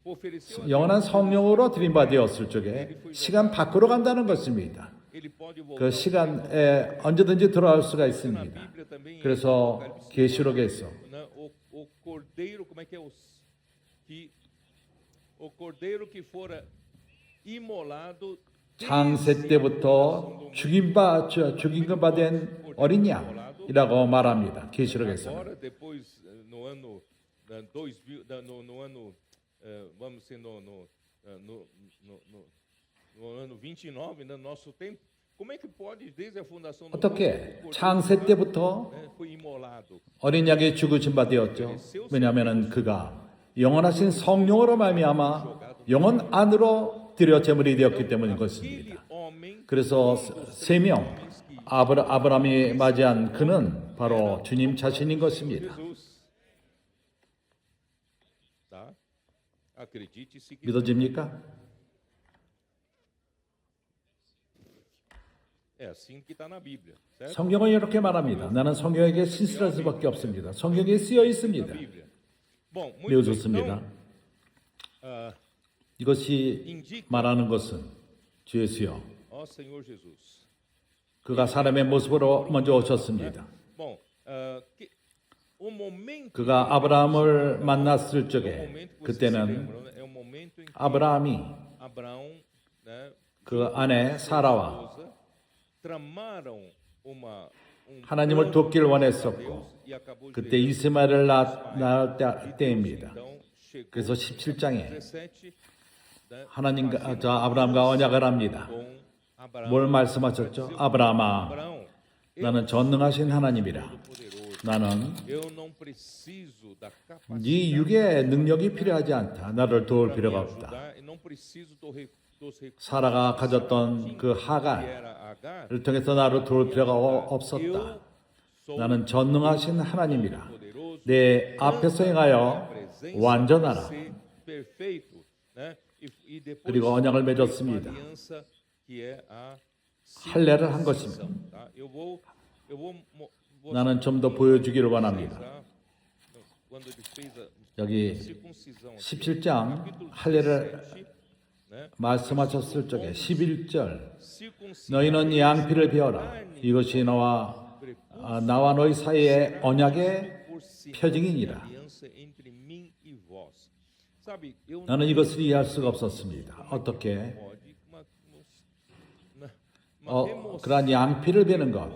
ofereceu a 영원한 성령으로 드린 바 되었을 적에 시간 밖으로 간다는 것입니다. ele pode voltar. 그 시간에 언제든지 돌아올 수가 Na 있습니다. Bíblia também em 그래서 Apocalipse, 계시록에서 né, o cordeiro, como é que é o cordeiro que fora imolado 창세 때부터 죽인 것 받은 어린 양이라고 말합니다. 계시록에서. agora depois no ano 2000 no ano vamos dizer no ano 29 no nosso tempo, como é que pode desde a fundação do mundo 어떻게 o cordeiro 창세 때부터 foi imolado? 어린 양이 죽으신 바 되었죠. 왜냐하면 그가 영원하신 성령으로 말미암아 영원 안으로 드려 제물이 되었기 때문인 것입니다. Aquele homem 그래서 세 명 아브라함이 맞이한 그는 바로 주님 자신인 것입니다. Jesus, tá? Acredite se quiser. 믿어집니까? É assim que está na Bíblia, certo? 성경은 이렇게 말합니다. 나는 성경에게 신실할 수밖에 없습니다. 성경에 쓰여 있습니다. Bíblia. Bom, muito 매우 bem. 좋습니다. Então, ah, 이것이 indica, 말하는 것은 주 예수여, ó Senhor Jesus. 그가 사람의 모습으로 먼저 오셨습니다. Bom, o momento 그가 아브라함을 만났을 o 적에 momento que você se 그때는 lembra, né? É o momento em que 아브라함이 Abraão, né, 그 아내 사라와 esposa, tramaram 하나님을 돕기를 원했었고 e acabou 그때 이스마엘을 낳을 때입니다. então chegou 그래서 17장에 17, né, 하나님과 아브라함과 언약을 합니다. com Abraão. 뭘 말씀하셨죠? 아브라함아, Abraão, 나는 전능하신 하나님이라. poderoso. 나는 Eu não preciso da capacidade 네 육의 능력이 필요하지 않다. 나를 도울 para me 필요가 없다. ajudar, e não preciso dos recursos 사라가 가졌던 그 que 하갈을 era Agar. 통해서 나를 도울 필요가 없었다. Eu sou 나는 전능하신 하나님이라. poderoso. 내 앞에서 행하여 완전하라. Ser perfeito, né? E depois 그리고 언약을 uma 맺었습니다. aliança que é a 할례를 한 것입니다. circuncisão, tá? Eu vou 나는 좀 더 보여주기를 원합니다. quando ele fez a 여기 circuncisão, 17장 capítulo 할례를 17, né? 말씀하셨을 적에 11절 Circuncidar 너희는 양피를 베어라. 이것이 나와 너희 사이의 언약의 por sinal de 표징이니라. aliança entre mim e vós. Sabe, eu 나는 이것을 이해할 수가 없었습니다. 어떻게 pode uma remoção 그러한 양피를 베는 것,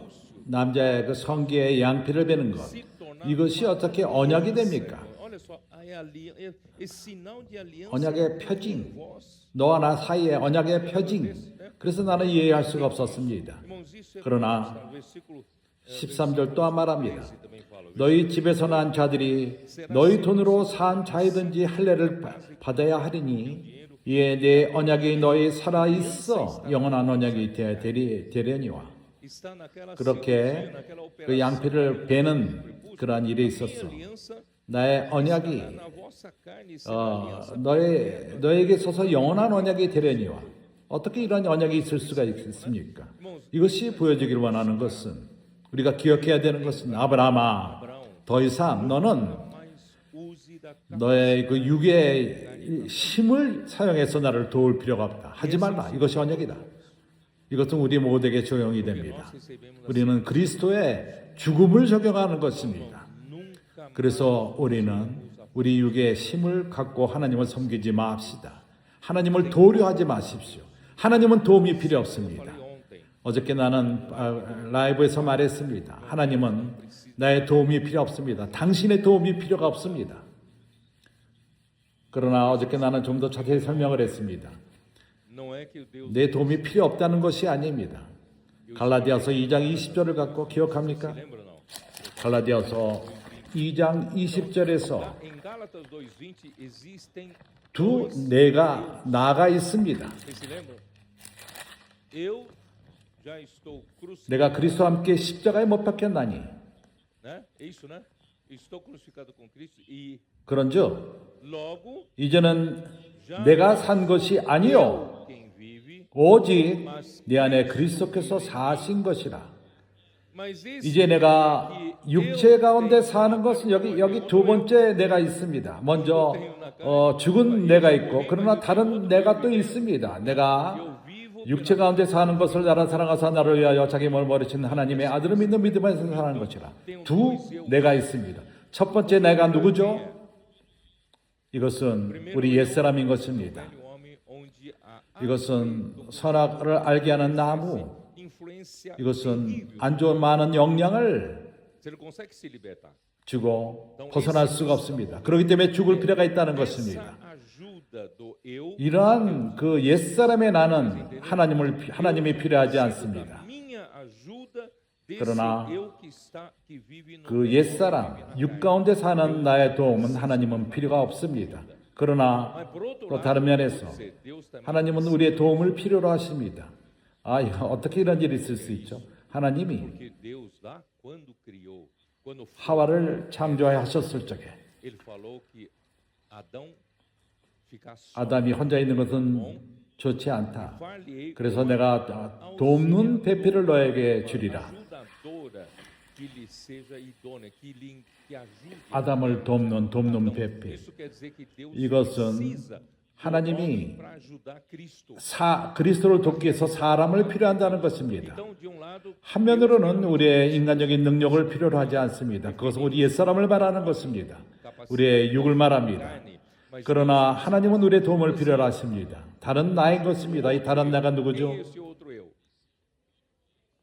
남자의 그 성기의 양피를 베는 것, se tornar 이것이 어떻게 언약이 됩니까? Olha só, esse sinal de aliança 언약의 표징, vós. 너와 나 사이의 언약의 표징. 그래서 나는 이해할 수가 없었습니다. Irmãos, isso é 그러나 no versículo 13절 또한 말합니다. 13 também fala. 너희 집에서 난 자들이 너희 돈으로 산 자이든지 할례를 받아야 하리니 이에 내 언약이 너희 살아 있어 영원한 언약이 되려니와. Está naquela 그렇게 cirurgia, naquela 그 operação. 양피를 베는 그러한 일이 있었어. Aliança 나의 언약이 na vossa carne será aliança. 너에게 서서 영원한 언약이 되려니와. 어떻게 이런 언약이 있을 수가 있습니까? 이것이 보여지길 원하는 것은 우리가 기억해야 되는 것은 아브라함아, 더 이상 너는 Mas use da 너의 그 육의 힘을 사용해서 나를 도울 필요가 없다. 하지 말라. 이것이 언약이다. 이것은 우리 모두에게 적용이 됩니다. 우리는 그리스도의 죽음을 적용하는 것입니다. nunca 그래서 우리는 우리 육의 힘을 갖고 하나님을 섬기지 맙시다. 하나님을 도우려 하지 마십시오. 하나님은 도움이 필요 없습니다. ontem. 어저께 나는 라이브에서 말했습니다. 하나님은 나의 도움이 필요 없습니다. 당신의 도움이 필요가 없습니다. 그러나 어저께 나는 좀 더 자세히 설명을 했습니다. Não é que o Deus 내 도움이 필요 없다는 것이 아닙니다. 갈라디아서 2장 20절을 갖고 기억합니까? lembra não? 갈라디아서 2장 20절에서 Em Gálatas 2:20 existem 두 내가 나가 있습니다. Vocês se lembram? Eu já estou crucificado, 내가 그리스도와 함께 십자가에 못 박혔나니 né? É isso, né? Estou crucificado com Cristo e 그런즉 logo 이제는 내가 산 것이 아니요 quem vive, 오직 내 안에 그리스도께서 사신 것이라. mas esse 이제 내가 육체 가운데 사는 것은 여기 두 번째 내가 있습니다. 먼저 죽은 내가 있고 그러나 다른 내가 또 있습니다. 내가 eu vivo 육체 가운데 사는 것을 나를 사랑하사 나를 위하여 자기 몸을 버리신 하나님의 아들을 믿는 믿음에서 사는 것이라. 두 내가 있습니다. 첫 번째 내가 누구죠? 이것은 우리 옛사람인 것입니다. velho homem onde a 이것은 선악을 알게 하는 나무, influência 이것은 terrível. 안 좋은 많은 영향을 Você não consegue se libertar. 주고 벗어날 수가 없습니다. 그렇기 때문에 죽을 필요가 있다는 것입니다. Essa ajuda do eu 이러한 그 옛사람의 나는 하나님이 필요하지 않습니다. minha ajuda desse 그러나 eu que vive no 그 옛사람, 육 가운데 사는 나의 도움은 하나님은 필요가 없습니다. 그러나 Mas por outro 또 lado, 다른 면에서 Deus também 하나님은 우리의 도움을 필요로 하십니다. 어떻게 이런 일이 있을 수 있죠? 하나님이 porque Deus lá quando criou, quando 하와를 창조하셨을 적에 ele falou que Adão ficasse só. 아담이 혼자 있는 것은 좋지 않다. Far-lhe-ei 그래서 내가 돕는 배필을 너에게 주리라. ajudadora que lhe seja idônea, que ajude. 아담을 돕는 배필. Isso quer dizer que Deus 이것은 precisa 하나님이 para ajudar Cristo. 그리스도를 돕기 위해서 사람을 필요한다는 것입니다. Então, de um lado, 한면으로는 우리의 인간적인 능력을 필요로 하지 않습니다. 그것은 우리 옛사람을 말하는 것입니다. 우리의 육을 말합니다. carne, mas 그러나 하나님은 우리의 도움을 필요로 하십니다. 다른 나인 것입니다. 이 다른 나가 누구죠? esse outro eu.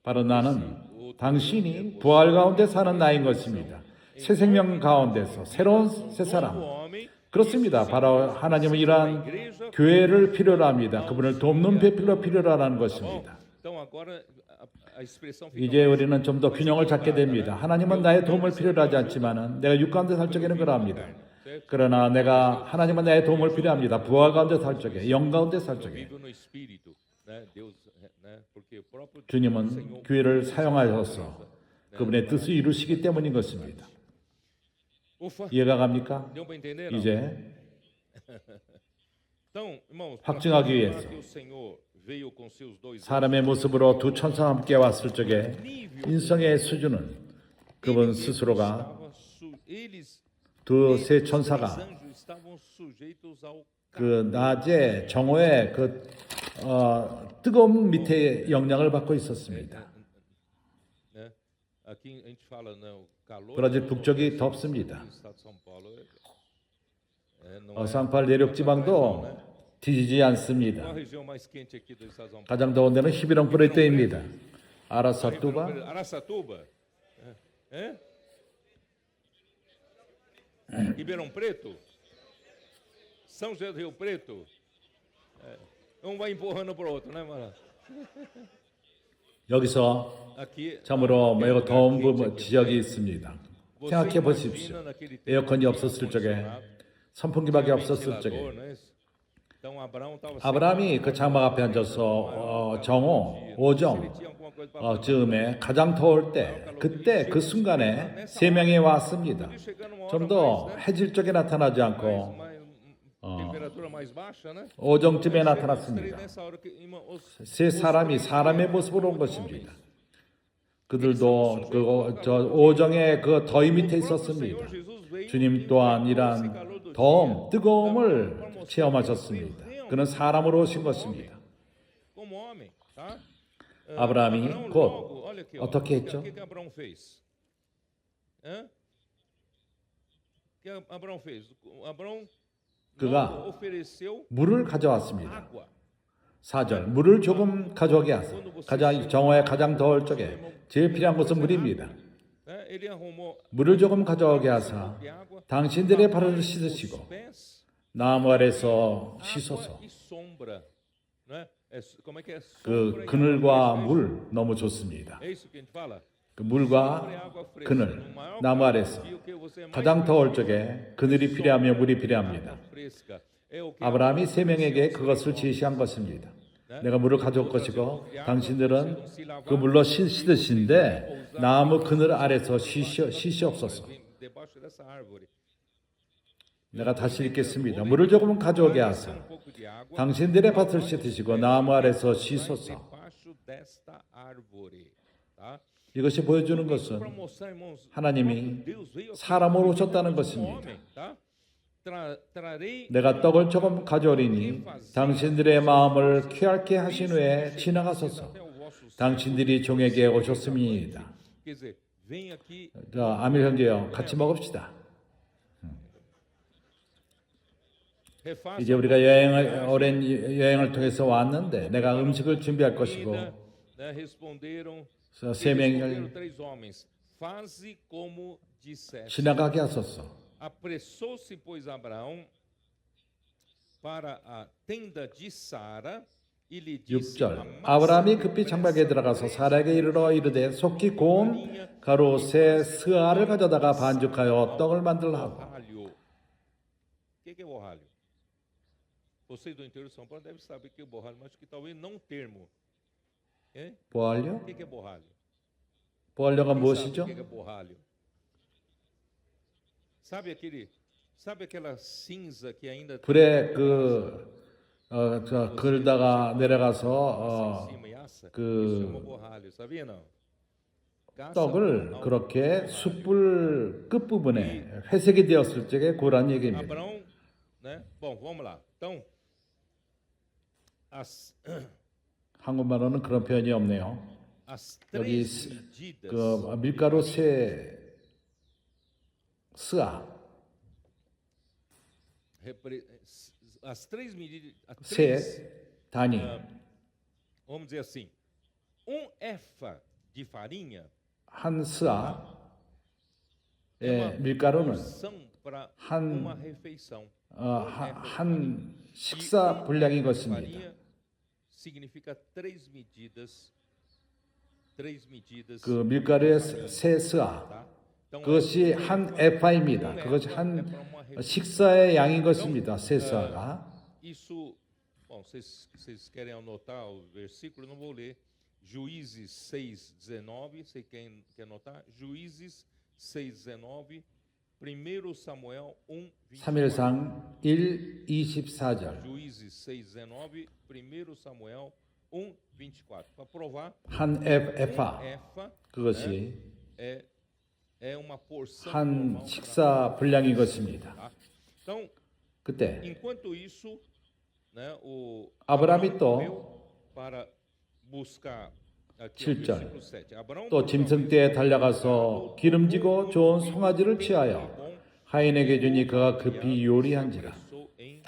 바로 나는 당신이 부활 가운데 사는 나인 것입니다. 새 생명 가운데서 새로운 새 사람. Homem, 그렇습니다. 바로 하나님은 이러한 교회를 필요로 합니다. 그분을 돕는 배필로 필요로 하는 것입니다. então agora a expressão fica 이제 우리는 좀 더 균형을 잡게 됩니다. 하나님은 나의 도움을 필요로 하지 않지만 내가 육 가운데 살 적에는 그러합니다. 그러나 내가 하나님은 나의 도움을 필요합니다. 부활 가운데 살 적에, 영 가운데 살 적에. vivo no espírito, né? Deus, né? Porque o próprio 주님은 교회를 사용하셔서 그분의 뜻을 이루시기 때문인 것입니다. Ufa, 이해가 갑니까? deu para entender? Não? 이제 Então, irmãos, 확증하기 para 위해서 que o Senhor veio com seus dois 사람의 모습으로 두 천사와 함께 왔을 적에 인성의 수준은 그분 스스로가 eles 두 세 천사가 anjos estavam sujeitos ao 그 낮에 정오의 그 뜨거운 밑에 영향을 받고 있었습니다. né? Aqui a gente fala, né, o calor. 브라질 북쪽이 덥습니다. No estado de São Paulo 상팔 내륙 지방도 뒤지지 않습니다. Qual a região mais quente aqui do estado de São Paulo? 가장 더운 데는 히비론 프레이트입니다. 아라사투바, Araçatuba? É? Ribeirão Preto? São José do Rio Preto? Um vai empurrando para o outro, né, mano? 여기서 Aqui, 참으로 매우 더운 지역이 있습니다. 생각해 보십시오. 에어컨이 없었을 적에, 선풍기밖에 없었을 적에 아브라함이 그 장막 앞에 앉아서 정오, 오정 즈음에 가장 더울 때, 그때 그 순간에 세 명이 왔습니다. 좀 더 해질 적에 나타나지 않고 오정쯤에 나타났습니다. 세 사람이 사람의 모습으로 온 것입니다. 그들도 저 오정의 그 더위 밑에 있었습니다. 주님 또한 이러한 더움, 뜨거움을 체험하셨습니다. 그는 사람으로 오신 것입니다. 아브라함이 곧 어떻게 했죠? 그가 물을 가져왔습니다. 4절, 물을 조금 가져오게 하소. 정오에 가장 더울 적에 제일 필요한 것은 물입니다. 물을 조금 가져오게 하사 당신들의 발을 씻으시고 나무 아래서 씻어서. 그 그늘과 물 너무 좋습니다. 그 물과 그늘, 나무 아래서 가장 더울 적에 그늘이 필요하며 물이 필요합니다. 아브라함이 세 명에게 그것을 제시한 것입니다. 내가 물을 가져올 것이고 당신들은 그 물로 씻으신데 나무 그늘 아래서 쉬시옵소서. 내가 다시 읽겠습니다. 물을 조금 가져오게 하사 당신들의 밭을 씻으시고 나무 아래서 쉬소서. 이것이 보여주는 것은 하나님이 사람으로 오셨다는 것입니다. 내가 떡을 조금 가져오리니 당신들의 마음을 쾌활케 하신 후에 지나가소서. 당신들이 종에게 오셨습니다. 자, 아밀 형제요, 같이 먹읍시다. 이제 우리가 오랜 여행을 통해서 왔는데 내가 음식을 준비할 것이고 세 명을 지나가게 하소서. Apressou-se, pois, Abraão para a tenda de Sara e lhe disse: 6절 아브라함이 급히 장막에 들어가서 사라에게 이르러 이르되 속히 고운 가루 새 스아를 가져다가 반죽하여 떡을 만들라 하고. O que é borralho? Vocês do interior de São Paulo devem saber o que é borralho, mas que talvez não termo. 보알료? O que é borralho? 보알료가 Quem 무엇이죠? sabe o que é borralho? Sabe aquela cinza que ainda 불에 그을다가 내려가서 cima e assa? 그 Isso chama borralho, sabia não? 떡을 그렇게 숯불 끝부분에 회색이 되었을 적에 고란 얘기입니다. Abraão, né? Bom, vamos lá. Então, 한국말로는 그런 표현이 없네요. as 여기 três medidas 그 밀가루 새 스아 as três medidas, 새 단위 vamos dizer assim, efa de farinha 한 스아의 밀가루는 são para 한 uma refeição. 한 식사 분량인 것입니다. Farinha significa três medidas 그 밀가루의 새 스아 tá? Então, 그것이 한 에파입니다. 그것이 한 식사의 양인 것입니다. 새 스아가. isso, bom, vocês querem anotar o versículo? Não vou ler. Juízes 6:19, você quer anotar? Juízes 6:19, 1 Samuel 1:24. 3일상 1:24절. Juízes 6:19, 1 Samuel 1:24. Para provar, 한 에파 efa 그것이 é uma porção 한 normal 식사 분량인 것입니다. tá? Então, 그때 enquanto isso, né, o 아브라함이 또 veio para buscar aqui 7절 versículo 7. Abraão 또 짐승 떼에 달려가서 기름지고 좋은 송아지를 취하여 하인에게 주니 그가 급히 요리한지라. apressou em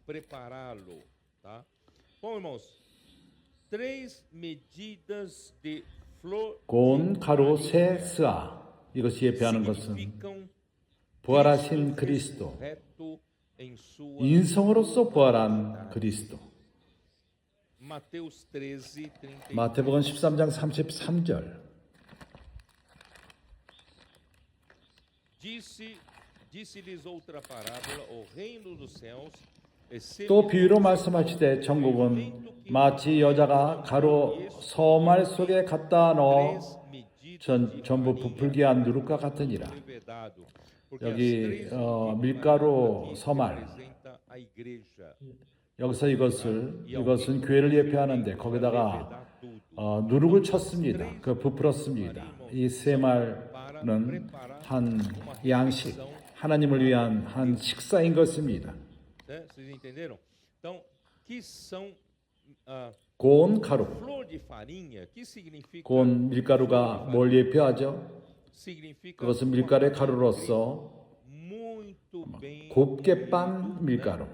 prepará-lo, tá? Bom, irmãos, 3 medidas de flor 고운 가루 세 스아. 이것이 예표하는 것은 significam 부활하신 그리스도, reto em sua 인성으로서 부활한 그리스도. Mateus 13:33. 마태복음 13장 33절. Disse-lhes outra parábola, o reino dos céus é 또 비유로 말씀하시되 정국은 마치 여자가 가루 서말 속에 갖다 넣어 전부 부풀게 한 누룩과 같으니라. 여기 밀가루 서말, 여기서 이것은 교회를 예표하는데 거기다가 누룩을 쳤습니다. 그 부풀었습니다. 이 세 말은 한 양식, 하나님을 위한 한 식사인 것입니다. Vocês entenderam? Então, que são 고운 가루, flor de farinha? Que significa? 고운 밀가루가 뭘 예표하죠? Significa 그것은 밀가루의 가루로서 muito bem. 곱게 빤 밀가루.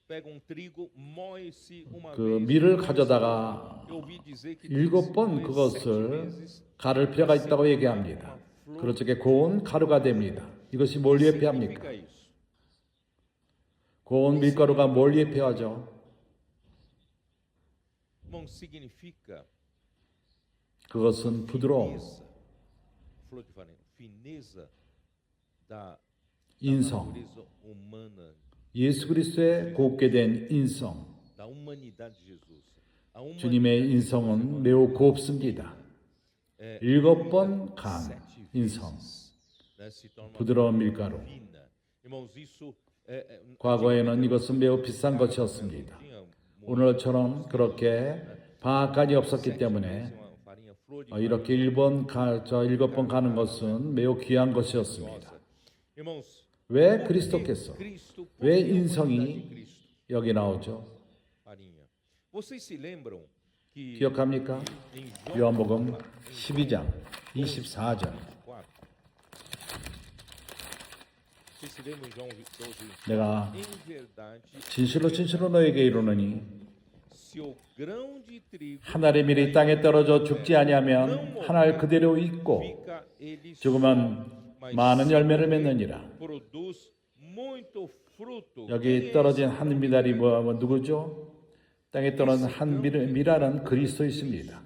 Pega trigo, moe-se uma 그 vez. 밀을 가져다가 Eu ouvi dizer que 7번 그것을 가를 필요가 있다고 얘기합니다. 그럴 적에 고운 가루가 됩니다. 이것이 뭘 예표합니까? significa isso. 고운 밀가루가 뭘 예표하죠? Irmão, significa 그것은 부드러움, fineza. Flor de farinha, fineza da 인성, natureza humana, 예수 그리스도의 곱게 된 인성. da humanidade de Jesus. A humanidade 주님의 인성은 매우 곱습니다. 7번 간 인성, né, se torna uma 부드러운 밀가루. fina. Irmãos, isso 과거에는 이것은 매우 비싼 것이었습니다. tinha 오늘처럼 그렇게 방앗간이 없었기 때문에 uma farinha flor de 이렇게 7번 가는 것은 매우 귀한 것이었습니다. Irmãos, 왜 그리스도께서, Cristo, por 왜 que a humanidade de 인성이 Cristo? 여기 나오죠? Farinha. Vocês se lembram que 기억합니까? em João 요한복음 12장 24절. 4, vocês se lembram em João 12? 내가 Em verdade, 진실로 너에게 이르노니 se o grão de trigo 한 알의 밀이 땅에 떨어져 죽지 아니하면 한 알 그대로 있고 fica ele 죽으면 많은 열매를 맺느니라. produz muito fruto. 여기 떨어진 한 미달이 누구죠? 땅에 떨어진 한 미랄은 그리스도이십니다.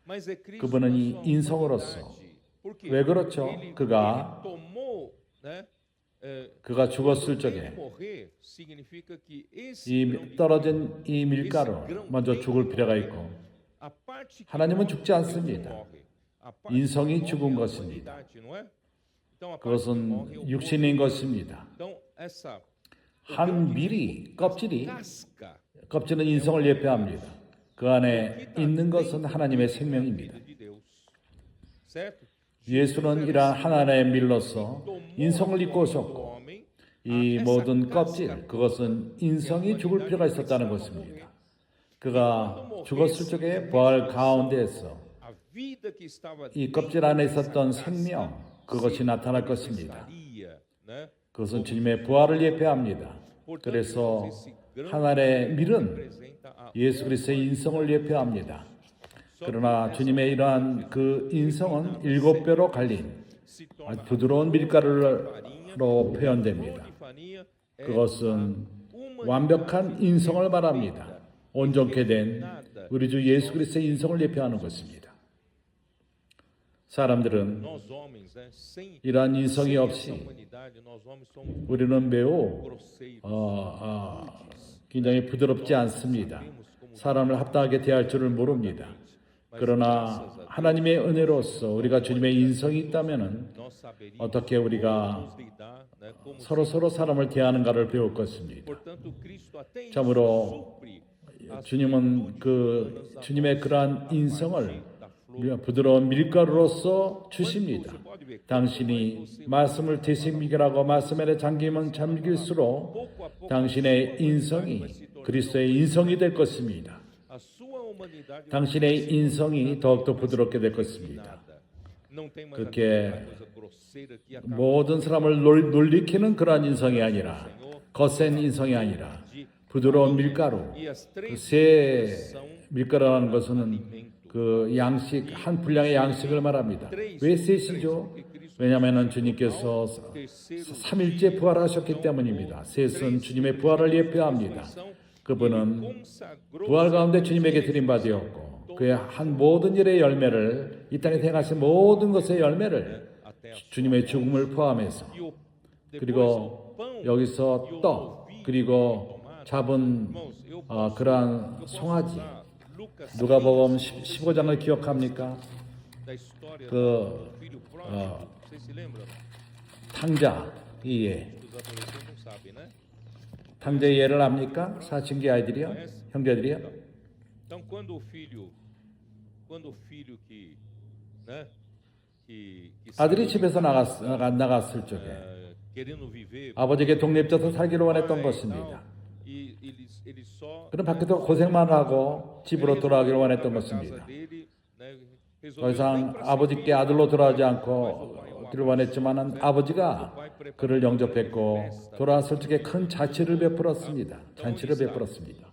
Mas é Cristo 그분은 na 이 sua 인성으로서. humanidade. Por quê? 왜 그렇죠? Ele 그가 tomou, né? 그가 죽었을 Ele 적에 morrer significa que esse 이 grão de 떨어진 이 밀가루 먼저 죽을 필요가 있고 a parte que 하나님은 morre, 죽지 않습니다. Deus morre. A parte 인성이 que 죽은 morre é a 것입니다. humanidade, não é? Então a parte que 그것은 morre é o 육신인 corpo. 것입니다. Então essa 한 밀이 껍질이 casca 껍질은 인성을 예표합니다. 그 안에 있는 것은 하나님의 생명입니다. de Deus. Certo? 예수는 이러한 하나님의 밀로서 인성을 입고 오셨고 이 모든 껍질 그것은 인성이 죽을 필요가 있었다는 것입니다. 그가 죽었을 적에 부활 가운데에서 A vida que estava 이 껍질 안에 있었던 생명 그것이 나타날 것입니다. estaria, né? 그것은 주님의 부활을 예표합니다. 그래서 하나님의 밀은 Representa a 예수 그리스도의 인성을 예표합니다. 그러나 주님의 이러한 그 인성은 7배로 갈린 se 아주 torna 부드러운 밀가루로 표현됩니다. farinha é 그것은 완벽한 인성을 말합니다. 온전케 된 우리 주 예수 그리스도의 인성을 예표하는 것입니다. 사람들은 nós homens, né? Sem 이러한 인성이 essa 없이 humanidade, nós homens somos 우리는 매우 grosseiros. 굉장히 부드럽지 않습니다. 사람을 합당하게 대할 줄을 모릅니다. 그러나 하나님의 은혜로서 우리가 주님의 인성이 있다면은 Nós saberíamos 어떻게 우리가 nos lidar, né? Como 서로 사람을 대하는가를 배울 것입니다. portanto Cristo até isso 참으로 supre 주님은 주님의 그러한 인성을 부드러운 밀가루로서 주십니다. 당신이 말씀을 되새기라고 말씀 안에 잠기면 잠길수록 당신의 인성이 그리스도의 인성이 될 것입니다. a sua humanidade 당신의 인성이 더욱더 부드럽게 될 것입니다. não tem mais 그렇게 aquela coisa grosseira que acaba 모든 사람을 놀리키는 그러한 인성이 아니라 거센 인성이 아니라 부드러운 밀가루. e as 그 três 새 são 밀가루라는 것은 alimento. 그 양식 한 분량의 양식을 말합니다. 왜 셋이죠? 왜냐하면 주님께서 3일째 부활하셨기 때문입니다. 셋은 주님의 부활을 예표합니다. 그분은 부활 가운데 주님에게 드린 바 되었고 그의 한 모든 일의 열매를 이 땅에 행하신 모든 것의 열매를 주님의 죽음을 포함해서 그리고 여기서 떡 그리고 잡은 그러한 송아지 누가복음 15장을 기억합니까? 그 탕자 이해 탕자 이해를 합니까? 사춘기 아이들이요? 형제들이요? Então quando o filho que, né, que 아들이 saiu de 집에서 casa, 나갔을 적에 querendo viver 아버지에게 독립져서 살기로 원했던 것입니다. e ele só 그럼 밖에서 고생만 하고 집으로 돌아가기를 원했던 것입니다. 더 이상 아버지께 아들로 돌아가지 않고 기를 원했지만은 아버지가 그를 영접했고 돌아왔을 적에 큰 잔치를 베풀었습니다. 잔치를 베풀었습니다.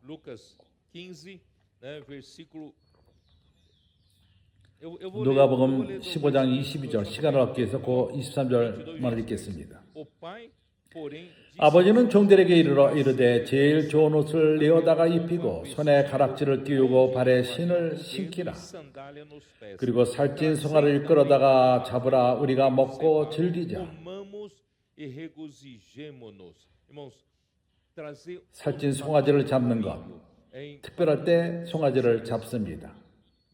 Lucas 15, né, versículo 누가복음 15장 22절 시간을 얻기 위해서 그 23절만 읽겠습니다. O pai, porém, 아버지는 종들에게 이르되 제일 좋은 옷을 내어다가 입히고 손에 가락지를 띄우고 발에 신을 신기라. sandália nos pés. 그리고 살찐 송아를 끌어다가 잡으라. 우리가 먹고 즐기자. Comamos e regozijemo-nos. Irmãos, trazer 살찐 송아지를 잡는 것. em 특별할 때 송아지를 잡습니다.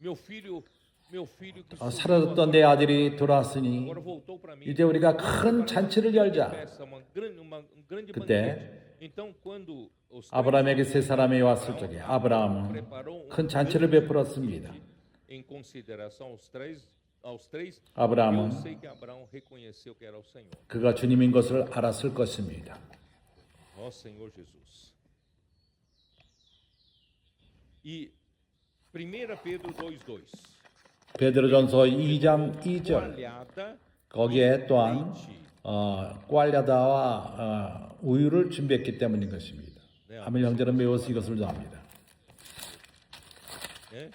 meu filho que 사라졌던 내 아들이 돌아왔으니 agora voltou para mim. 이제 우리가 큰 잔치를 열자. Peça uma grande 그때 banquete. Então quando os 아브라함에게 세 사람이 왔을 적에 아브라함은 preparou 큰 잔치를 베풀었습니다. em consideração aos três, 아브라함은 eu sei que Abraão reconheceu que era o Senhor. 그가 주님인 것을 알았을 것입니다. Ó Senhor Jesus. E 1 Pedro 2:2. 베드로전서 2장 2절 Coalhada 거기에 또한 꽈랴다와 우유를 준비했기 때문인 것입니다. 아멘 형제는 매우 이것을 좋아합니다. né?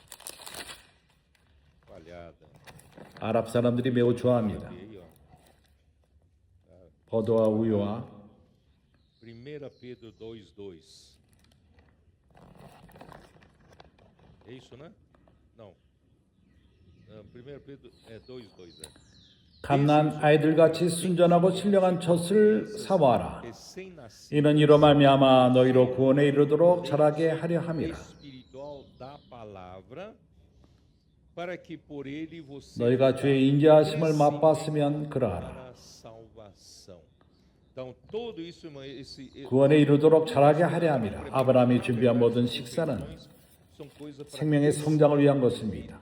Coalhada. 아랍 사람들이 매우 좋아합니다. E aí, ó. 포도와 우유와 1 Pedro 2:2. É isso, né? Não. 1 Pedro é 2:2, é. 갓난 아이들같이 순전하고 신령한 젖을 사모하라. Recém-nascido 이는 이로 말미암아 너희로 구원에 이르도록 자라게 하려 함이라. espiritual da palavra, para que por ele você 너희가 주의 인자하심을 맛봤으면 그러하라. para a salvação. Então, tudo isso, irmão, esse 구원에 이르도록 자라게 하려 함이라. 아브라함이 준비한 모든 식사는 são coisas para 생명의 성장을 위한 것입니다.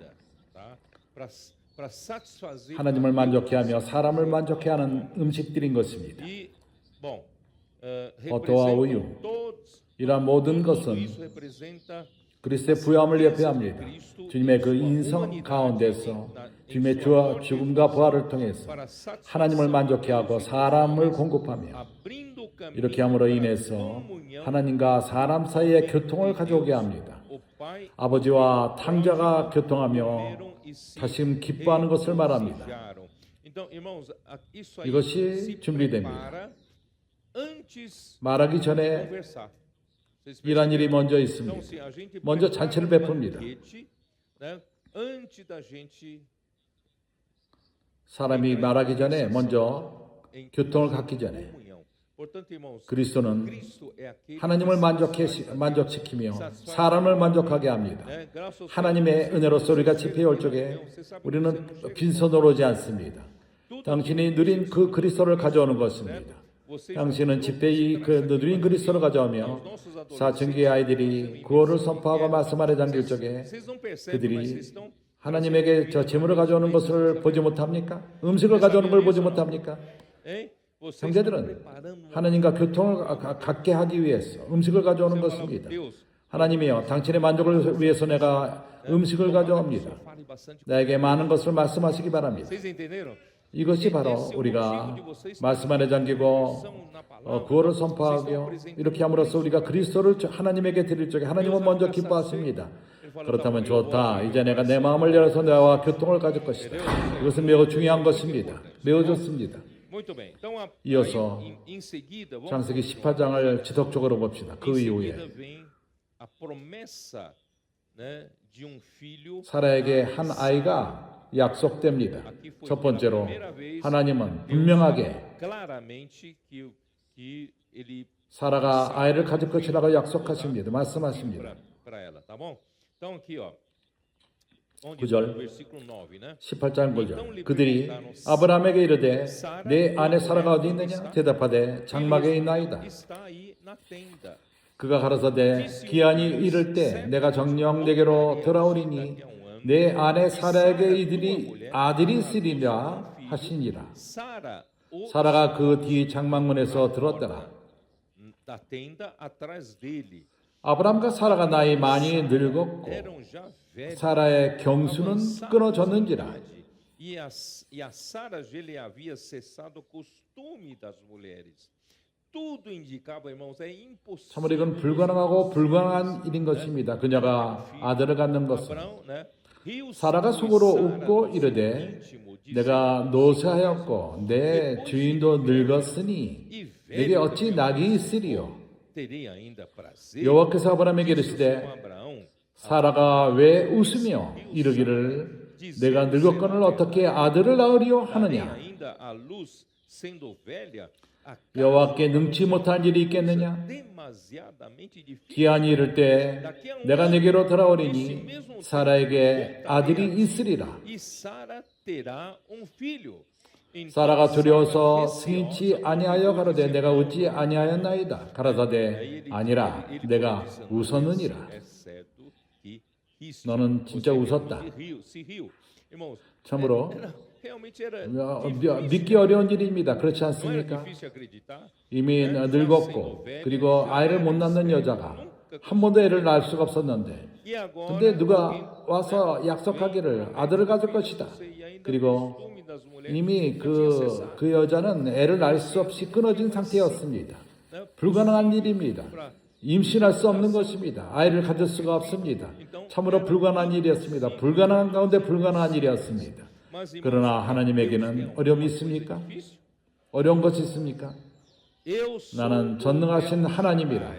tá? Para satisfazer 하나님을 만족해 하며 사람을 만족해 하는 음식들인 것입니다. e bom, 포도와 우유. representam todos. 이러한 모든 Tudo 것은 isso representa 그리스도의 부활을 예표합니다. 주님의 그 인성 가운데서 주님의 죽음과 부활을 통해서 para satisfazer 하나님을 만족해 하고 사람을 공급하며 abrindo o caminho 이렇게 함으로 para a 인해서 comunhão. 하나님과 사람 사이의 교통을 가져오게 합니다. O Pai 아버지와 탕자가 교통하며 다시금 기뻐하는 것을 말합니다. regozijaram. Então, irmãos, isso aí 이것이 se 준비됩니다. prepara antes 말하기 de 전에 conversar. Vocês 이러한 일이 먼저 Então, 있습니다. se a gente 먼저 prepara 잔치를 um 베풉니다. banquete, né, antes da gente 사람이 말하기 전에 먼저 entrar 교통을 em 갖기 전에 comunhão. Portanto, irmãos, 그리스도는 Cristo é aquele 하나님을 만족시키며 사람을 만족하게 합니다. né, graças ao 하나님의 은혜로서 우리가 집회에 올 적에 우리는 빈손으로 오지 않습니다. 당신이 누린 그 그리스도를 가져오는 것입니다. 당신은 집회의 그 누린 그리스도를 가져오며 사춘기의 아이들이 구원을 선포하고 말씀 안에 잠길 적에 Vocês não percebem, mas 그들이 vocês estão 하나님에게 저 재물을 가져오는 것을 보지 못합니까? 음식을 가져오는 걸 보지 못합니까? hein? Vocês estão 형제들은 preparando uma 하나님과 교통을 갖게 하기 위해서 음식을 가져오는 것입니다. Deus, 하나님이여 당신의 만족을 위해서 내가 음식을 가져옵니다. corre bastante. 나에게 많은 것을 말씀하시기 바랍니다. Vocês entenderam? 이것이 바로 우리가 말씀 안에 잠기고 구원을 선포하며 이렇게 함으로써 우리가 그리스도를 하나님에게 드릴 적에 하나님은 먼저 기뻐하십니다. 그렇다면 좋다. 이제 내가 내 마음을 열어서 나와 교통을 가질 것이다. 이것은 매우 중요한 것입니다. 매우 좋습니다. Muito bem. Então, 이어서 aí, em seguida, vamos 창세기 18장을 지속적으로 봅시다. 그 em 이후에 seguida vem a promessa, né, de um filho. 사라에게 한 아이가 약속됩니다. 첫 번째로 하나님은 분명하게 Claramente que ele 사라가 아이를 가질 것이라고 약속하십니다. 말씀하십니다. para ela, tá bom? Então aqui, ó. Onde 구절. no versículo 9, né? 18장 9절. 그들이 아브라함에게 이르되 내 아내 사라가 어디 있느냐? 대답하되 장막에 있나이다. Está aí na tenda. 그가 가라사대 기한이 이를 때 내가 정녕 내게로 돌아오리니 내 아내 사라에게 이들이 아들이 있으리라 하시니라. Sara, 사라가 그 뒤 장막문에서 들었더라. da tenda atrás dele. 아브라함과 사라가 나이 많이 늙었고 Eram já velhos. 사라의 경수는 끊어졌는지라. E a Sara já lhe havia cessado o costume das mulheres. Tudo indicava, irmãos, é impossível. 참으로 이건 불가능하고 불가능한 일인 것입니다. 그녀가 아들을 갖는 것은. Abraão, né? 사라가 속으로 웃고 이르되 내가 노쇠하였고 내 주인도 늙었으니 내게 어찌 낙이 있으리요. teria ainda prazer. 여호와께서 아브라함에게 이르시되 Abraão 사라가 왜 웃으며 이르기를 내가 늙었거늘 어떻게 아들을 낳으리요 tem 하느냐. ainda a luz sendo velha, a 여호와께 능치 못한 일이 있겠느냐. demasiadamente difícil. 기한이 이를 때 내가 내게로 돌아오리니 사라에게 아들이 있으리라. E Sara terá um filho. Então, 사라가 두려워서 승인치 아니하여 가로되 내가 웃지 아니하였나이다. 가라사대 아니라 내가 웃었느니라. exceto que riu. 너는 진짜 웃었다. Se riu. Irmãos, 참으로 realmente era 믿기 어려운 일입니다. 그렇지 não era 않습니까? difícil acreditar. 이미 늙었고 그리고 아이를 못 낳는 여자가 한 번도 애를 낳을 수가 없었는데 E agora, 근데 누가 와서 약속하기를 아들을 가질 것이다. 그리고 costume das mulheres 이미 그 여자는 애를 낳을 수 없이 끊어진 상태였습니다. 불가능한 일입니다. 임신할 수 없는 것입니다. 아이를 가질 수가 없습니다. 참으로 불가능한 일이었습니다. 불가능한 가운데 불가능한 일이었습니다. Mas, irmãos, 그러나 하나님에게는 어려움이 있습니까? difícil. 어려운 것이 있습니까? Eu sou 나는 전능하신 하나님이라.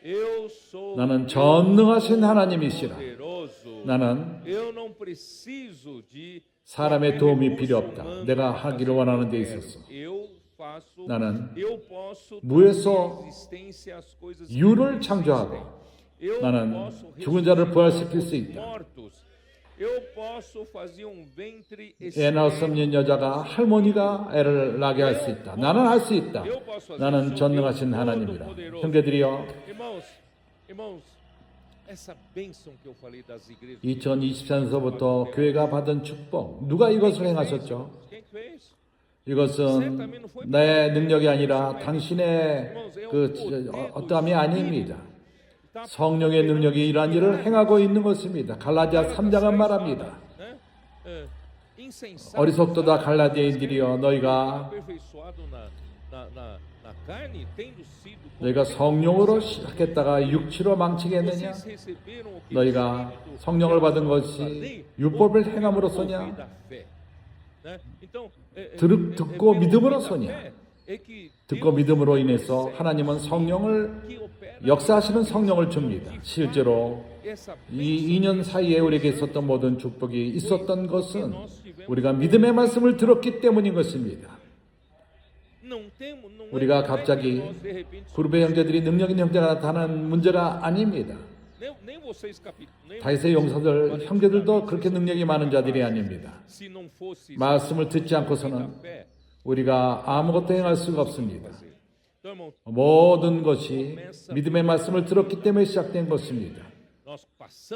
Eu sou 나는 전능하신 하나님이시라. poderoso. 나는 Eu não preciso de 사람의 도움이 필요 없다. 내가 하기를 원하는 데 있어서. Eu faço. 나는 Eu posso 무에서 trazer existência às coisas que 유를 창조하고 eu 나는 posso 죽은 자를 부활시킬 수 있다. mortos. Eu posso fazer um ventre 애 낳을 수 없는 여자가 할머니가 애를 낳게 할 수 있다. 나는 할 수 있다. 나는 전능하신 하나님이라. 형제들이여, Irmãos, essa bênção que eu falei das igrejas. 2024년서부터 교회가 받은 축복, 누가 이것을 행하셨죠? Quem fez? 이것은 내 능력이 아니라 당신의 어떠함이 아닙니다. 성령의 능력이 이러한 일을 행하고 있는 것입니다. 갈라디아 3장은 말합니다. 어리석도다 갈라디아인들이여, 너희가 성령으로 시작했다가 육체로 망치겠느냐? 너희가 성령을 받은 것이 율법을 행함으로써냐? 듣고 믿음으로써냐? 듣고 믿음으로 인해서 하나님은 역사하시는 성령을 줍니다. 실제로 이 2년 사이에 우리에게 있었던 모든 축복이 있었던 것은 우리가 믿음의 말씀을 들었기 때문인 것입니다. 우리가 갑자기 그룹의 형제들이 능력 있는 형제가 나타나는 문제가 아닙니다. 다윗의 용사들, 형제들도 그렇게 능력이 많은 자들이 아닙니다. 말씀을 듣지 않고서는 우리가 아무것도 행할 수가 없습니다. 모든 것이 믿음의 말씀을 들었기 때문에 시작된 것입니다.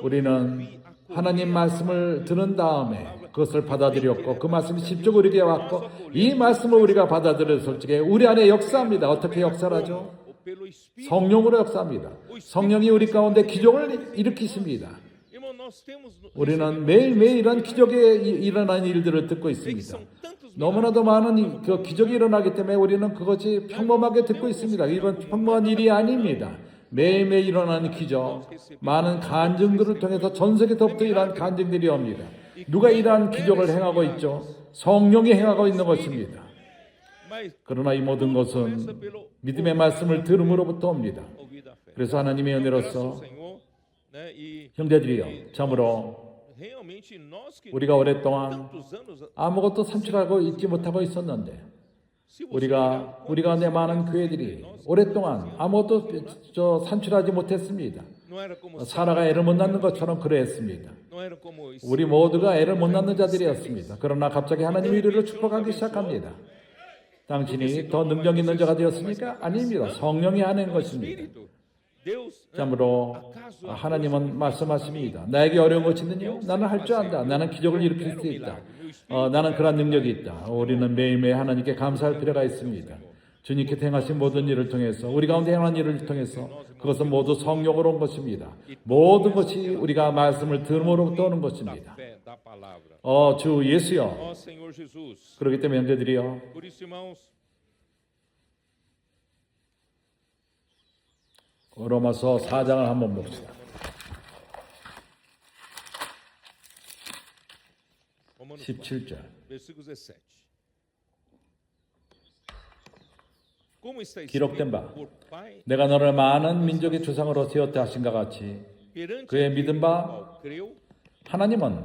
우리는 하나님 말씀을 들은 다음에 그것을 받아들였고 그 말씀이 직접 우리에게 왔고 이 말씀을 우리가 받아들였을 적에 우리 안에 역사합니다. 어떻게 역사를 하죠? 성령으로 역사합니다. 성령이 우리 가운데 기적을 일으키십니다. nós temos 우리는 매일매일 이런 기적이 일어난 일들을 듣고 있습니다. 너무나도 많은 그 기적이 일어나기 때문에 우리는 그것이 평범하게 듣고 있습니다. 이건 평범한 일이 아닙니다. 매일매일 일어나는 기적, 많은 간증들을 통해서 전 세계로부터 이러한 간증들이 옵니다. 누가 이러한 기적을 행하고 있죠? 성령이 행하고 있는 것입니다. 그러나 이 모든 것은 믿음의 말씀을 들음으로부터 옵니다. 그래서 하나님의 은혜로서 형제들이여, 참으로 우리가 오랫동안 아무것도 산출하고 있지 못하고 있었는데 우리 가운데 많은 교회들이 오랫동안 아무것도 산출하지 못했습니다. 사라가 애를 못 낳는 것처럼 그러했습니다. 우리 모두가 애를 못 낳는 자들이었습니다. 그러나 갑자기 하나님이 우리를 축복하기 시작합니다. 당신이 더 능력 있는 자가 되었습니까? 아닙니다. 성령이 하는 것입니다. 참으로 하나님은 말씀하십니다. 나에게 어려운 것이 있느냐? 나는 할 줄 안다. 나는 기적을 일으킬 수 있다. 나는 그런 능력이 있다. 우리는 매일매일 하나님께 감사할 필요가 있습니다. 주님께 행하신 모든 일을 통해서, 우리 가운데 행한 일을 통해서 그것은 모두 성령으로 온 것입니다. 모든 것이 우리가 말씀을 들음으로부터 오는 것입니다. 주 예수여, 그렇기 때문에 형제들이여, 로마서 4장을 한번 봅시다. 17절. 기록된 바 내가 너를 많은 민족의 조상으로 세웠다 하신가 같이 그의 믿은 바 하나님은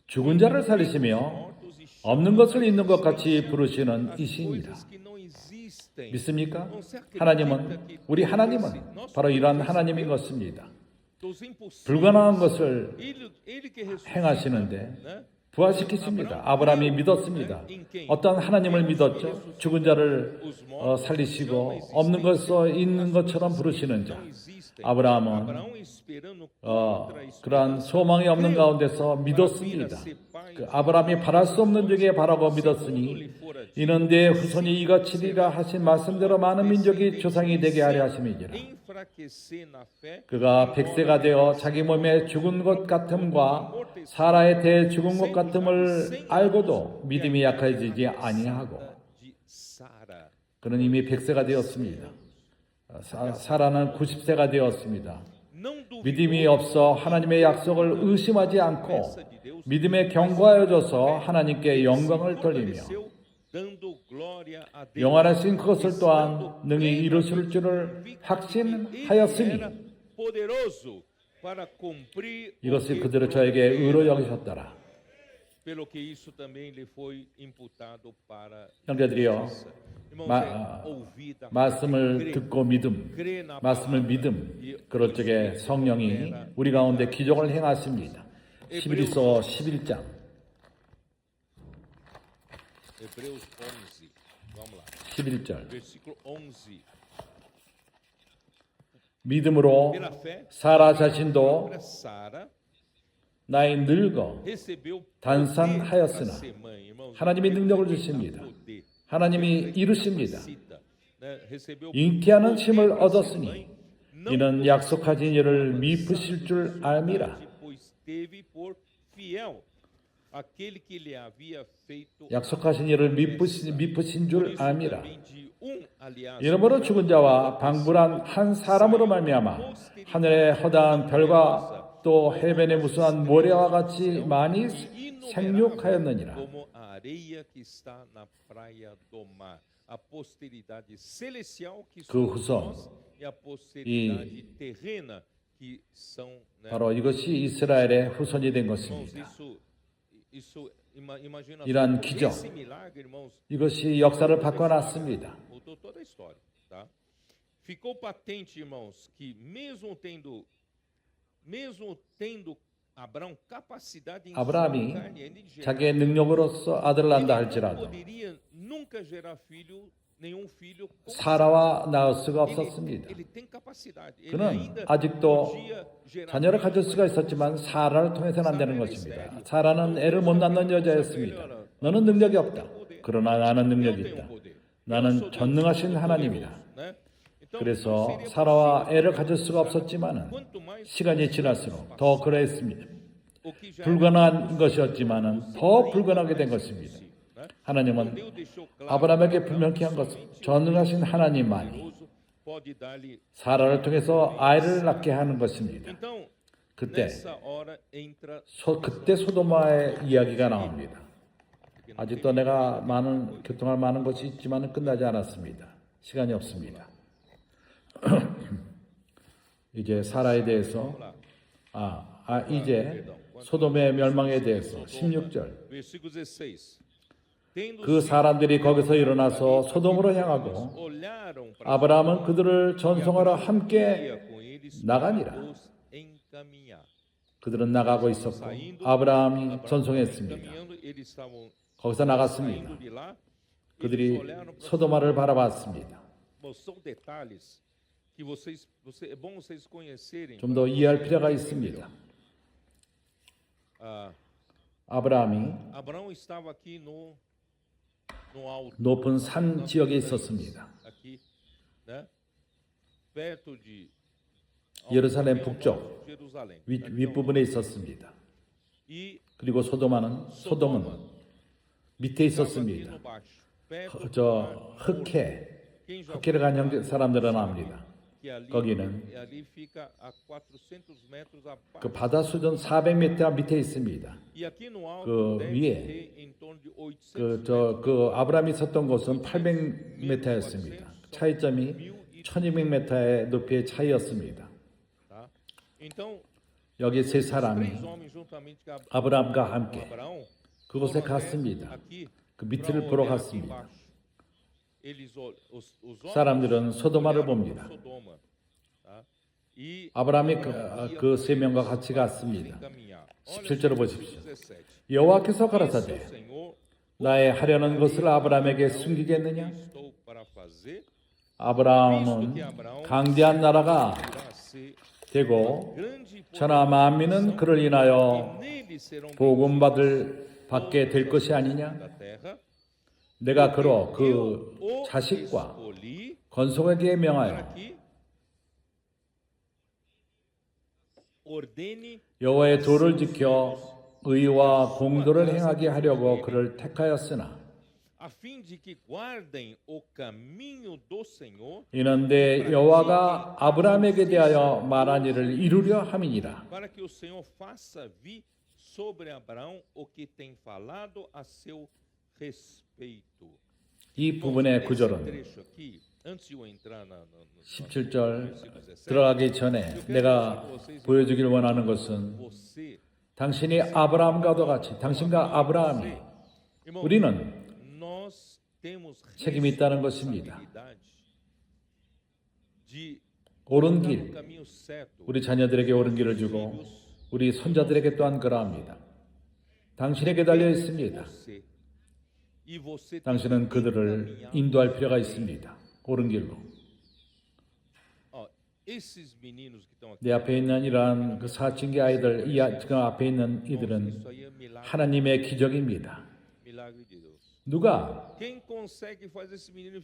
죽은 자를 살리시며 없는 것을 있는 것 같이 부르시는 이신이라. 믿습니까? 우리 하나님은 바로 이러한 하나님인 것입니다. 불가능한 것을 행하시는데 부활시키십니다. 아브라함이 믿었습니다. 어떤 하나님을 믿었죠? 죽은 자를 살리시고 없는 것을 있는 것처럼 부르시는 자. 아브라함은 그러한 소망이 없는 가운데서 믿었습니다. 그 아브라함이 바랄 수 없는 중에 바라고 믿었으니 이는 내 후손이 이같이 되리라 하신 말씀대로 많은 민족이 조상이 되게 하려 하심이니라. 그가 100세가 되어 자기 몸에 죽은 것 같음과 사라의 대 죽은 것 같음을 알고도 믿음이 약해지지 아니하고 그는 이미 100세가 되었습니다. 사라는 90세가 되었습니다. 믿음이 없어 하나님의 약속을 의심하지 않고 믿음에 견고하여져서 하나님께 영광을 돌리며 영원하신 그것을 또한 능히 이루실 줄을 확신하였으니 이것을 그대로 저에게 의로 여기셨더라. 형제들이여, 말씀을 듣고 말씀을 믿음, 그럴 적에 성령이 우리 가운데 기적을 행하십니다. 히브리서 11장 11절 믿음으로 사라 자신도 나이 늙어 단산하였으나 하나님이 능력을 주십니다. 하나님이 이루십니다. 잉태하는 힘을 얻었으니 이는 약속하신 일을 미쁘실 줄 알미라. 약속하신 일을 미쁘신 줄 알미라. 이러므로 죽은 자와 방불한 한 사람으로 말미암아 하늘의 허다한 별과 또 해변의 무수한 모래와 같이 많이 생육하였느니라. 그 후손, 바로 이것이 이스라엘의 후손이 된 것입니다. 이러한 기적, 이것이 역사를 바꿔놨습니다. 아브라함이 자기의 능력으로서 아들을 낳는다 할지라도 사라와 낳을 수가 없었습니다. 그는 아직도 자녀를 가질 수가 있었지만 사라를 통해서는 안 되는 것입니다. 사라는 애를 못 낳는 여자였습니다. 너는 능력이 없다. 그러나 나는 능력이 있다. 나는 전능하신 하나님이다. 그래서 사라와 애를 가질 수가 없었지만은 시간이 지날수록 더 그러했습니다. 불가능한 것이었지만은 더 불가능하게 된 것입니다. 하나님은 아브라함에게 분명히 한 것은 전능하신 하나님만이 사라를 통해서 아이를 낳게 하는 것입니다. 그때 소도마의 이야기가 나옵니다. 아직도 내가 교통할 많은 것이 있지만 끝나지 않았습니다. 시간이 없습니다. 이제 사라에 대해서 이제 소돔의 멸망에 대해서 16절 그 사람들이 거기서 일어나서 소돔으로 향하고 아브라함은 그들을 전송하러 함께 나가니라. 그들은 나가고 있었고 아브라함이 전송했습니다. 거기서 나갔습니다. 그들이 소도마를 바라봤습니다. 좀 더 이해할 필요가 있습니다. 아브라함이 높은 산 지역에 있었습니다. 예루살렘 북쪽 윗부분에 있었습니다. 그리고 소돔은 밑에 있었습니다. 흑해를 간 사람들은 압니다. 거기는 그 바다 수준 400m 밑에 있습니다. 그 위에 그 아브라함이 있었던 곳은 800m였습니다. 차이점이 1200m의 높이의 차이였습니다. 여기 세 사람이 아브라함과 함께 그곳에 갔습니다. 그 밑을 보러 갔습니다. 사람들은 소도마를 봅니다. 아브라함이 그 세 명과 같이 갔습니다. 17절을 보십시오. 여호와께서 가라사대 나의 하려는 것을 아브라함에게 숨기겠느냐? 아브라함은 강대한 나라가 되고 천하 만민은 그를 인하여 복음받게 될 것이 아니냐? 내가 그로 그 자식과 건속에게 명하여 여호와의 도를 지켜 의와 공도를 행하게 하려고 그를 택하였으나 이는 내 여호와가 아브라함에게 대하여 말한 일을 이루려 함이니라. 이 부분의 구절은 17절 들어가기 전에 내가 보여주길 원하는 것은 당신이 아브라함과도 같이 당신과 아브라함이 우리는 책임이 있다는 것입니다. 옳은 길, 우리 자녀들에게 옳은 길을 주고 우리 손자들에게 또한 그러합니다. 당신에게 달려 있습니다. 당신은 그들을 인도할 필요가 있습니다. 옳은 길로. 내 앞에 있는 이러한 그 사춘기 아이들, 그 앞에 있는 이들은 하나님의 기적입니다. 누가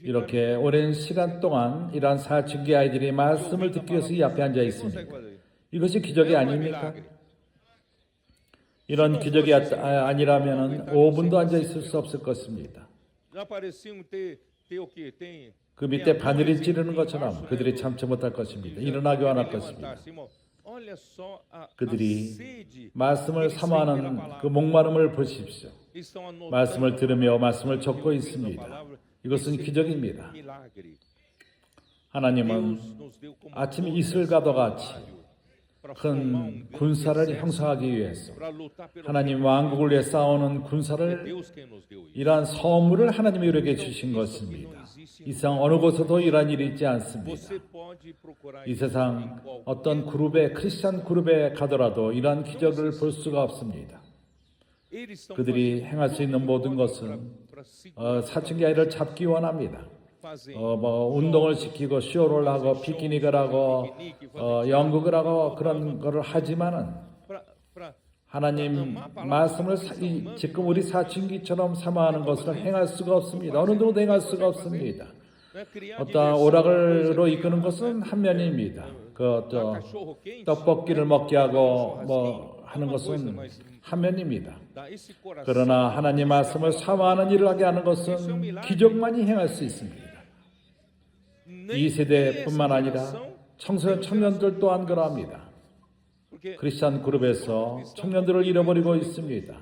이렇게 오랜 시간 동안 이러한 사춘기 아이들이 말씀을 듣기 위해서 이 앞에 앉아 있습니까? 이것이 기적이 아닙니까? 이런 기적이 아니라면 5분도 앉아 있을 수 없을 것입니다. 그 밑에 바늘이 찌르는 것처럼 그들이 참지 못할 것입니다. 일어나기 원할 것입니다. 그들이 말씀을 사모하는 그 목마름을 보십시오. 말씀을 들으며 말씀을 적고 있습니다. 이것은 기적입니다. 하나님은 아침 이슬과도 같이 큰 군사를 형성하기 위해서 하나님 왕국을 위해 싸우는 군사를 이러한 선물을 하나님이 우리에게 주신 것입니다. 이 세상 어느 곳에도 이러한 일이 있지 않습니다. 이 세상 어떤 크리스찬 그룹에 가더라도 이러한 기적을 볼 수가 없습니다. 그들이 행할 수 있는 모든 것은 사춘기 아이를 잡기 원합니다. 운동을 시키고 쇼를 하고 피크닉을 하고 연극을 하고 그런 거를 하지만은 하나님 말씀을 지금 우리 사춘기처럼 사모하는 것을 행할 수가 없습니다. 어느 정도 행할 수가 없습니다. 어떤 오락으로 이끄는 것은 한 면입니다. 떡볶이를 먹게 하고 뭐 하는 것은 한 면입니다. 그러나 하나님 말씀을 사모하는 일을 하게 하는 것은 기적만이 행할 수 있습니다. 이 세대뿐만 아니라 청년들 또한 그러합니다. 크리스찬 그룹에서 청년들을 잃어버리고 있습니다.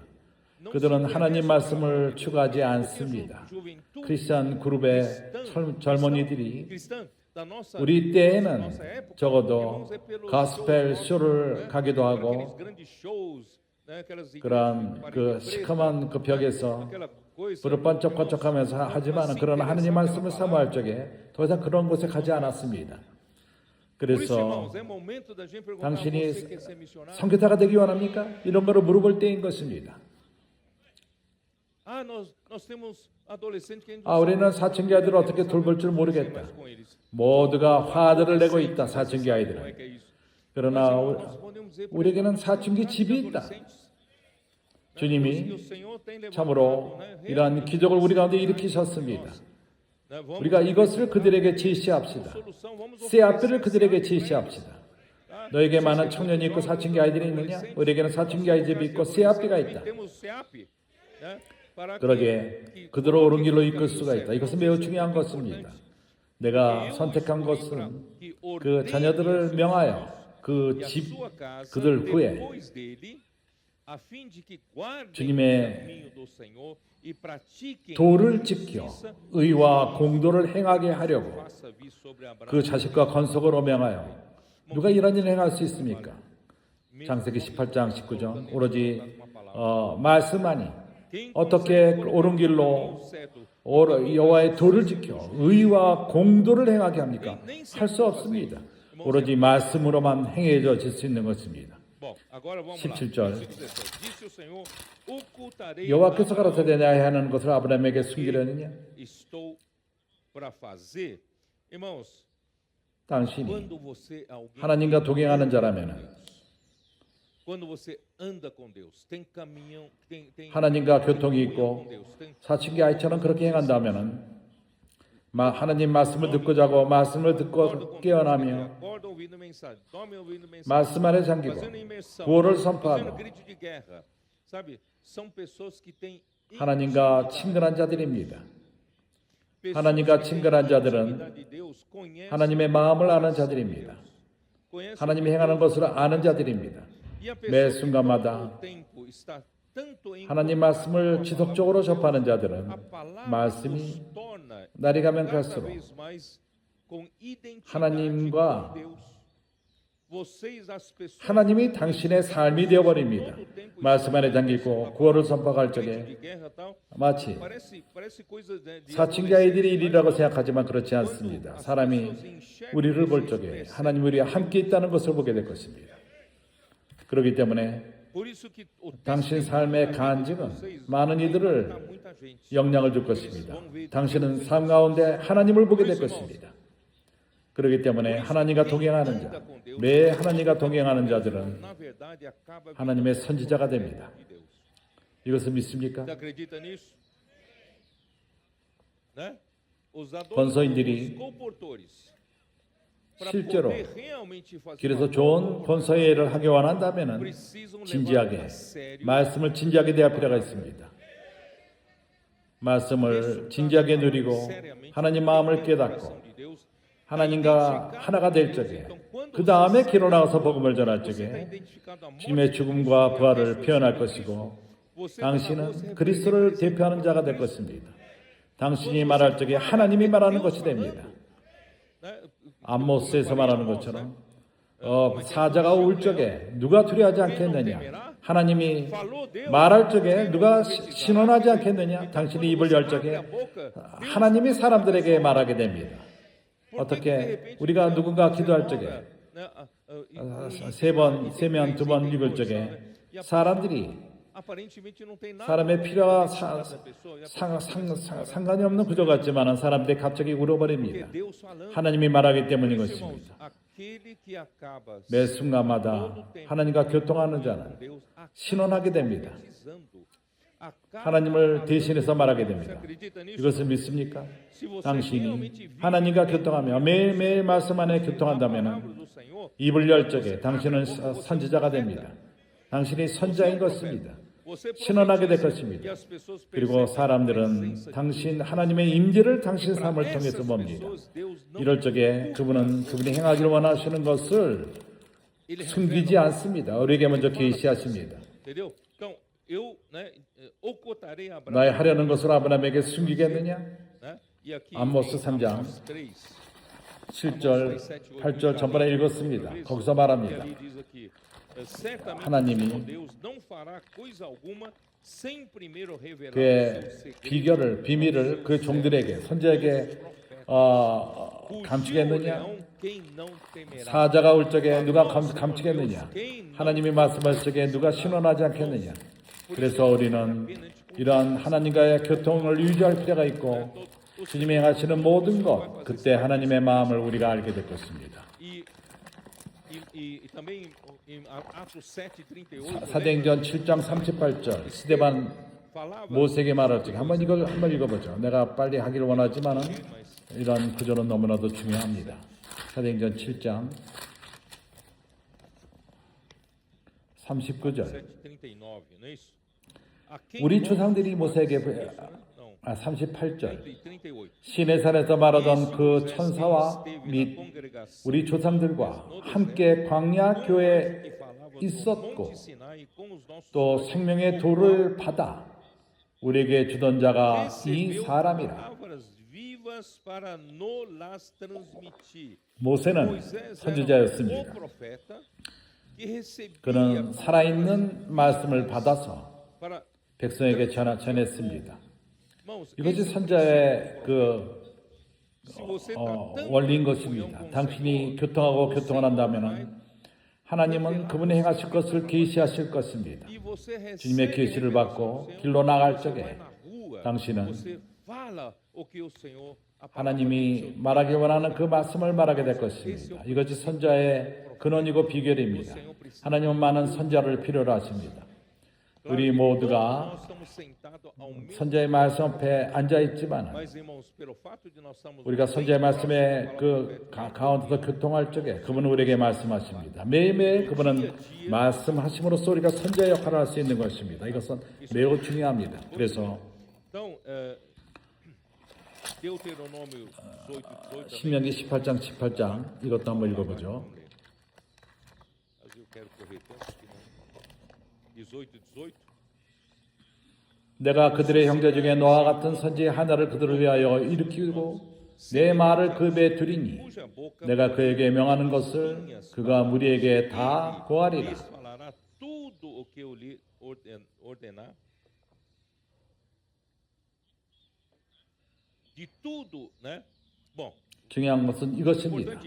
그들은 하나님 말씀을 추구하지 않습니다. 크리스찬 그룹의 젊은이들이 우리 때에는 적어도 가스펠 쇼를 가기도 하고 그러한 그 시커먼 그 벽에서 불을 번쩍번쩍하면서 하지만 그러나 하나님 말씀을 사모할 적에 더 이상 그런 곳에 가지 않았습니다. 그래서 당신이 선교사가 되기 원합니까? 이런 거를 물어볼 때인 것입니다. 우리는 사춘기 아이들을 어떻게 돌볼 줄 모르겠다. 모두가 화들을 내고 있다. 사춘기 아이들은. 그러나 우리에게는 사춘기 집이 있다. 주님이 참으로 이러한 기적을 우리 가운데 일으키셨습니다. 우리가 이것을 그들에게 제시합시다. 씨앗들을 그들에게 제시합시다. 너에게 많은 청년이 있고 사춘기 아이들이 있느냐? 우리에게는 사춘기 아이 집이 있고 씨앗비가 있다. 그러게 그들을 옳은 길로 이끌 수가 있다. 이것은 매우 중요한 것입니다. 내가 선택한 것은 그 자녀들을 명하여 그 집 그들 후에 주님의 도를 지켜 의와 공도를 행하게 하려고 그 자식과 건석으로 명하여 누가 이런 일을 행할 수 있습니까? 창세기 18장 19절 오로지 말씀하니 어떻게 옳은 길로 여호와의 도를 지켜 의와 공도를 행하게 합니까? 할 수 없습니다. 오로지 말씀으로만 행해질 수 있는 것입니다. 17절 여호와께서 가라사대 내가 하는 것을 아브라함에게 숨기려느냐? 당신이 하나님과 동행하는 자라면 하나님과 교통이 있고 사춘기 아이처럼 그렇게 행한다면 하나님 말씀을 듣고 자고 말씀을 듣고 깨어나며 말씀 안에 잠기고 구원을 선포하고 하나님과 친근한 자들입니다. 하나님과 친근한 자들은 하나님의 마음을 아는 자들입니다. 하나님이 행하는 것을 아는 자들입니다. 매 순간마다 하나님 말씀을 지속적으로 접하는 자들은 말씀이 날이 가면 갈수록 하나님이 당신의 삶이 되어버립니다. 말씀 안에 잠기고 구원을 선포할 적에 마치 사춘기 아이들의 일이라고 생각하지만 그렇지 않습니다. 사람이 우리를 볼 적에 하나님 우리와 함께 있다는 것을 보게 될 것입니다. 그렇기 때문에 당신 삶의 간증은 많은 이들을 영향을 줄 것입니다. 당신은 삶 가운데 하나님을 보게 될 것입니다. 그렇기 때문에 하나님과 동행하는 자, 매 하나님과 동행하는 자들은 하나님의 선지자가 됩니다. 이것을 믿습니까? 권서인들이 실제로 길에서 좋은 권서의 일을 하기 원한다면 진지하게 말씀을 진지하게 대할 필요가 있습니다. 말씀을 진지하게 누리고 하나님 마음을 깨닫고 하나님과 하나가 될 적에 그 다음에 길로 나가서 복음을 전할 적에 주님의 죽음과 부활을 표현할 것이고 당신은 그리스도를 대표하는 자가 될 것입니다. 당신이 말할 적에 하나님이 말하는 것이 됩니다. 암모스에서 말하는 것처럼 사자가 울 적에 누가 두려워하지 않겠느냐? 하나님이 말할 적에 누가 신원하지 않겠느냐? 당신이 입을 열 적에 하나님이 사람들에게 말하게 됩니다. 어떻게 우리가 누군가 기도할 적에 세 명 두 번 읽을 적에 사람들이 사람의 필요와 상관이 없는 구조 같지만 사람들이 갑자기 울어버립니다. 하나님이 말하기 때문인 것입니다. 매 순간마다 하나님과 교통하는 자는 신원하게 됩니다. 하나님을 대신해서 말하게 됩니다. 이것을 믿습니까? 당신이 하나님과 교통하며 매일매일 말씀 안에 교통한다면 입을 열 적에 당신은 선지자가 됩니다. 당신이 선자인 것입니다. 신원하게 될 것입니다. 그리고 사람들은 당신 하나님의 임재를 당신 삶을 통해서 봅니다. 이럴 적에 그분이 행하기를 원하시는 것을 숨기지 않습니다. 우리에게 먼저 계시하십니다. 나의 하려는 것을 아브라함에게 숨기겠느냐? 아모스 3장 7절 8절 전번에 읽었습니다. 거기서 말합니다. 하나님이 그의 비밀을 그 종들에게 선지자에게 감추겠느냐? 사자가 올 적에 누가 감추겠느냐? 하나님이 말씀할 적에 누가 신원하지 않겠느냐? 그래서 우리는 이러한 하나님과의 교통을 유지할 필요가 있고 주님이 행하시는 모든 것, 그때 하나님의 마음을 우리가 알게 될 것입니다. 사도행전 7장 38절 스데반 모세에게 말할 적에 한번 읽어보죠. 내가 빨리 하기를 원하지만 이런 구절은 너무나도 중요합니다. 사도행전 7장 39절 우리 조상들이 모세에게 38절 시내산에서 말하던 그 천사와 및 우리 조상들과 함께 광야 교회에 있었고 또 생명의 돌을 받아 우리에게 주던 자가 이 사람이라. 모세는 선지자였습니다. 그는 살아있는 말씀을 받아서 백성에게 전했습니다. 이것이 선자의 원리인 것입니다. 당신이 교통하고 교통을 한다면 하나님은 그분이 행하실 것을 계시하실 것입니다. 주님의 계시를 받고 길로 나갈 적에 당신은 하나님이 말하기 원하는 그 말씀을 말하게 될 것입니다. 이것이 선자의 근원이고 비결입니다. 하나님은 많은 선자를 필요로 하십니다. 우리 모두가 선자의 말씀 앞에 앉아 있지만 우리가 선자의 말씀에 그 가운데서 교통할 적에 그분은 우리에게 말씀하십니다. 매일매일 그분은 말씀하심으로써 우리가 선자의 역할을 할 수 있는 것입니다. 이것은 매우 중요합니다. 그래서 신명기 18장 18장 이것도 한번 읽어보죠. 18. 내가 그들의 형제 중에 노아 같은 선지 하나를 그들을 위하여 일으키고 내 말을 그 배에 두리니 내가 그에게 명하는 것을 그가 무리에게 다 고하리라. 중요한 것은 이것입니다.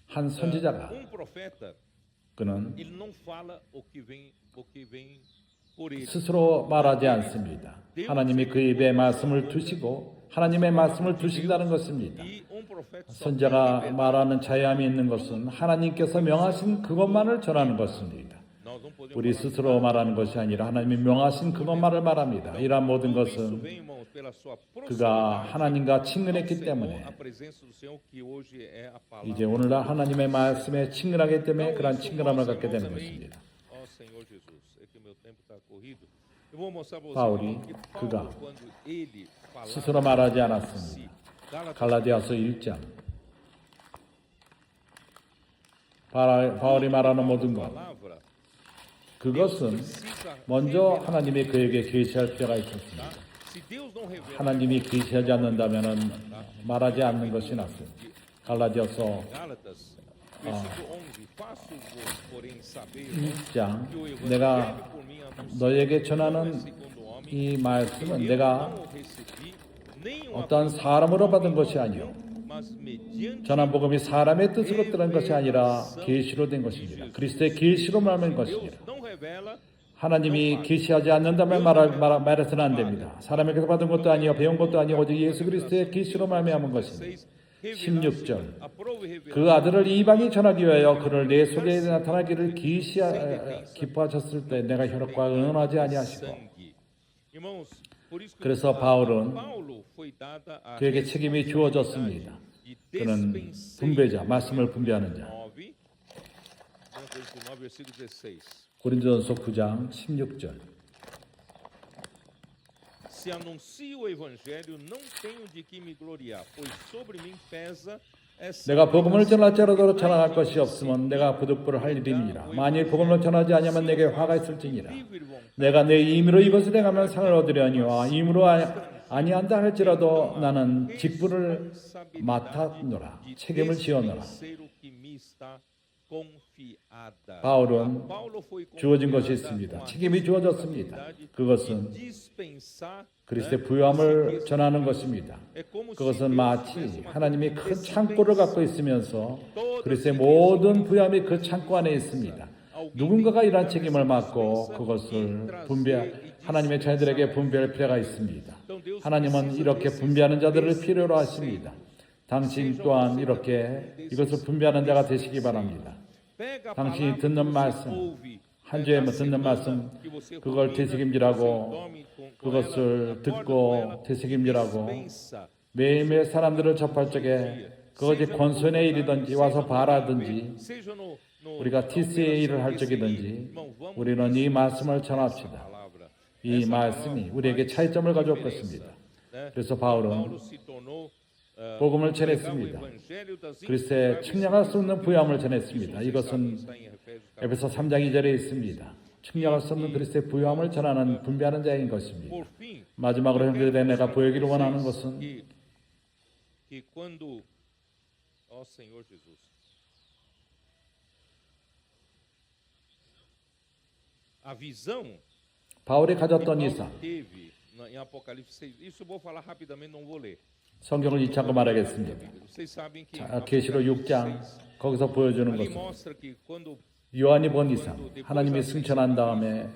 한 선지자가 그는 스스로 말하지 않습니다. 하나님이 그 입에 말씀을 두시고 하나님의 말씀을 두신다는 것입니다. 선지자가 말하는 자유함이 있는 것은 하나님께서 명하신 그것만을 전하는 것입니다. 우리 스스로 말하는 것이 아니라 하나님이 명하신 그것만을 말합니다. 이러한 모든 것은 그가 하나님과 친근했기 때문에 이제 오늘날 하나님의 말씀에 친근하기 때문에 그러한 친근함을 갖게 되는 것입니다. 바울이 그가 스스로 말하지 않았습니다. 갈라디아서 1장 바울이 말하는 모든 것 그것은 먼저 하나님이 그에게 계시할 필요가 있었습니다. 하나님이 계시하지 않는다면 말하지 않는 것이 낫습니다. 갈라디아서 1장 내가 너에게 전하는 이 말씀은 내가 어떠한 사람으로 받은 것이 아니요 전한 복음이 사람의 뜻으로 들은 것이 아니라 계시로 된 것입니다. 그리스도의 계시로 말하는 것입니다. 하나님이 계시하지 않는다면 말해서는 안 됩니다. 사람에게서 받은 것도 아니요 배운 것도 아니요 오직 예수 그리스도의 계시로 말미암은 것입니다. 16절 그 아들을 이방이 전하기 위하여 그를 내 속에 나타나기를 기뻐하셨을 때 내가 혈육과 의논하지 아니하시고 Irmãos, por isso que 그래서 a 바울은 Paulo foi dada a 그에게 책임이 주어졌습니다. e 그는 분배자, 말씀을 분배하는 자. 19, versículo 16. 고린도전서 9장 16절. Se anuncio o evangelho, não tenho de que me gloriar, pois sobre mim pesa essa 내가 복음을 전할지라도 전할 것이 없으면 내가 부득불을 할 일이니라. 만일 복음을 전하지 아니하면 내게 화가 있을지니라. 내가 내 임의로 이것을 행하면 상을 얻으려니와 임의로 아니한다 할지라도 나는 직분을 맡았노라. 책임을 지었노라. 바울은 주어진 것이 있습니다. 책임이 주어졌습니다. 그것은 그리스도의 부요함을 전하는 것입니다. 그것은 마치 하나님이 큰 창고를 갖고 있으면서 그리스도의 모든 부요함이 그 창고 안에 있습니다. 누군가가 이러한 책임을 맡고 그것을 하나님의 자녀들에게 분배할 필요가 있습니다. 하나님은 이렇게 분배하는 자들을 필요로 하십니다. 당신 또한 이렇게 이것을 분배하는 자가 되시기 바랍니다. 당신이 듣는 말씀, 한 주에 듣는 말씀, 그걸 되새김질하고 그것을 듣고 되새김질하고 매일매일 사람들을 접할 적에 그것이 권선의 일이든지 와서 바라든지 우리가 TC의 일을 할 적이든지 우리는 이 말씀을 전합시다. 이 말씀이 우리에게 차이점을 가져올 것입니다. 그래서 바울은 복음을 전했습니다. 그리스도의 측량할 수 없는 부요함을 전했습니다. 이것은 에베소 3장 2절에 있습니다. 측량할 수 없는 그리스도의 부요함을 전하는 분배하는 자인 것입니다. 마지막으로 형제들에 내가 보이기를 원하는 것은 바울이 가졌던 이상, 성경을 잊지 않고 말하겠습니다. 계시록 6장 거기서 보여주는 것은 요한이 본 이상, 하나님이 승천한 다음에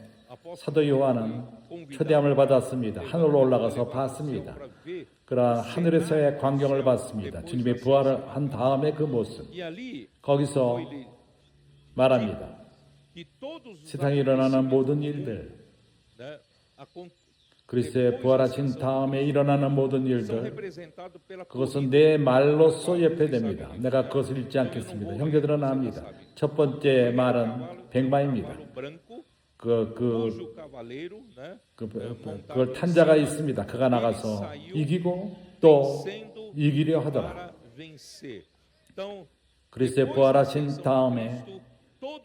사도 요한은 초대함을 받았습니다. 하늘로 올라가서 봤습니다. 그러한 하늘에서의 광경을 봤습니다. 주님이 부활을 한 다음에 그 모습. 거기서 말합니다. 세상에 일어나는 모든 일들, 그리스도의 부활하신 다음에 일어나는 모든 일들, 그것은 내 말로써 예표됩니다. 내가 그것을 읽지 않겠습니다. 형제들은 압니다. 첫 번째 말은 백마입니다. 그걸 탄 자가 있습니다. 그가 나가서 이기고 또 이기려 하더라. 그리스도의 부활하신 다음에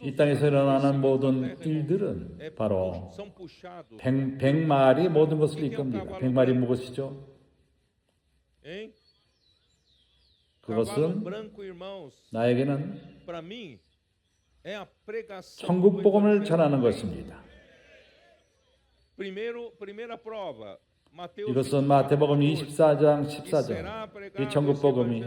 이 땅에서 일어나는 모든 일들은 바로 백말이 모든 것을 이끕니다. 백말이 무엇이죠? 그것은 나에게는 천국 복음을 전하는 것입니다. 이것은 마태복음 24장 14절 이 천국 복음이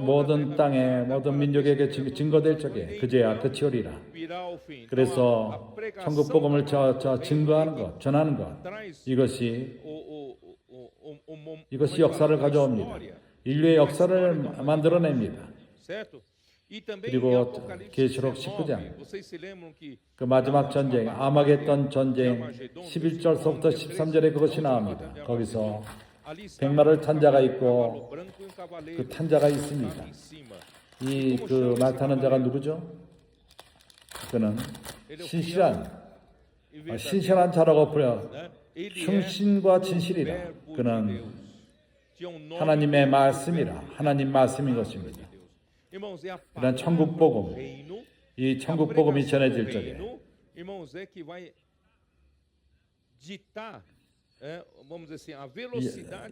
모든 땅에 모든 민족에게 증거될 적에 그제야 끝이 오리라. 그래서 천국 복음을 증거하는 것, 전하는 것, 이것이 역사를 가져옵니다. 인류의 역사를 만들어냅니다. 그리고 계시록 19장 그 마지막 전쟁, 아마겟돈 전쟁 11절서부터 13절에 그것이 나옵니다. 거기서 백마를 탄 자가 있고 그 탄 자가 있습니다. 이 그 말 타는 자가 누구죠? 그는 신실한 자라고 불려 충신과 진실이라. 그는 하나님의 말씀이라. 하나님 말씀인 것입니다. 이런 천국 복음, 이 천국 복음이 전해질 적에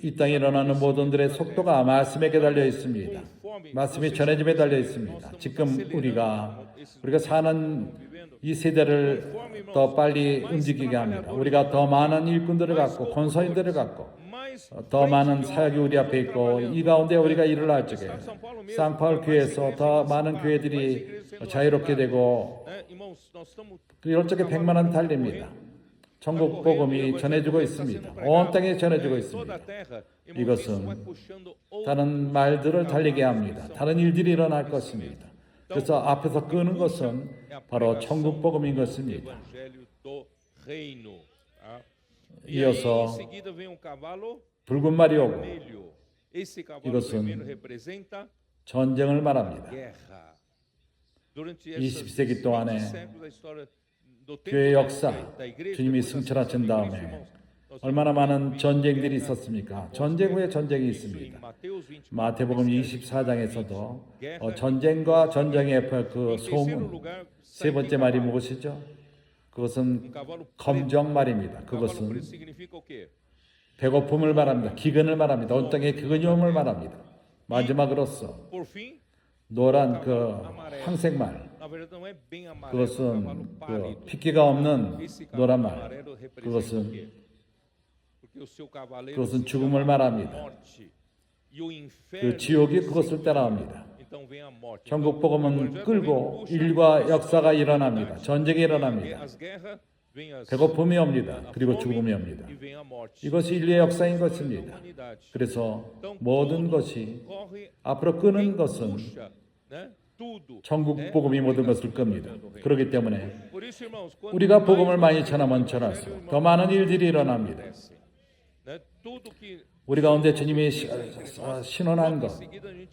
이 땅에 일어나는 모든들의 속도가 말씀에게 달려 있습니다. 말씀이 전해짐에 달려 있습니다. 지금 우리가 사는 이 세대를 더 빨리 움직이게 합니다. 우리가 더 많은 일꾼들을 갖고 권서인들을 갖고 더 많은 사역이 우리 앞에 있고 이 가운데 우리가 일을 할 적에 상파울 교회에서 더 많은 교회들이 자유롭게 되고 이럴 적에 100만원 달립니다. 천국 복음이 전해지고 있습니다. 온 땅에 전해지고 있습니다. 이것은 다른 말들을 달리게 합니다. 다른 일들이 일어날 것입니다. 그래서 앞에서 끄는 것은 바로 천국 복음인 것입니다. E aí, em 이어서 seguida vem um cavalo 붉은 말이 오고 vermelho. Esse cavalo 이것은 vermelho representa 전쟁을 말합니다. guerra. Durante 20세기 20 동안에 séculos da história do tempo 교회 da 역사, igreja, 주님이 depois da 승천하신 ascensão da igreja, 다음에 irmãos, nós 얼마나 temos 많은 visto 전쟁들이 guerra 있었습니까? após 전쟁 후에 guerra. 전쟁이 Isso em 있습니다. Mateus 24, 마태복음 27, 24장에서도 guerra 전쟁과 전쟁의 그 Em terceiro 소문, lugar, 세 sangue 번째 e 말이 cavalo. 무엇이죠? Um 그것은 cavalo preto. 검정 말입니다. Cavalo 그것은 preto significa o quê? 배고픔을 말합니다. 기근을 말합니다. 온 땅의 기근이옴을 말합니다. 마지막으로서 Por fim, 노란 그 황색말, na verdade não é bem amarelo, é um cavalo 그것은 pálido. 그 핏기가 없는 Esse cavalo 노란 말, amarelo representa o 그것은 quê? Porque o seu cavaleiro 그것은 se 죽음을 chama 말합니다. morte. E o inferno 그 지옥이 그것을 따라옵니다. então vem a morte. 천국 Então, o 복음은 evangelho 끌고 também puxa 일과 a 역사가 história da 일어납니다. humanidade. 전쟁이 Vem 일어납니다. as guerras, vem as 배고픔이 옵니다. a 그리고 fome 죽음이 옵니다. e vem a morte. 이것이 인류의 역사인 Da 것입니다. humanidade. 그래서 Então, 모든 tudo 것이 corre, 앞으로 quem 끄는 것은 puxa, né? Tudo 천국 é 복음이 모든 a 것을 pregação 끕니다. do reino. 그렇기 때문에 Por isso, irmãos, quando 우리가 mais 복음을 많이 nós 전하면 pregamos o 전할수록 evangelho, 더 많은 일들이 일어납니다. acontece, né? Tudo que 우리 가운데 주님이 신원한 것,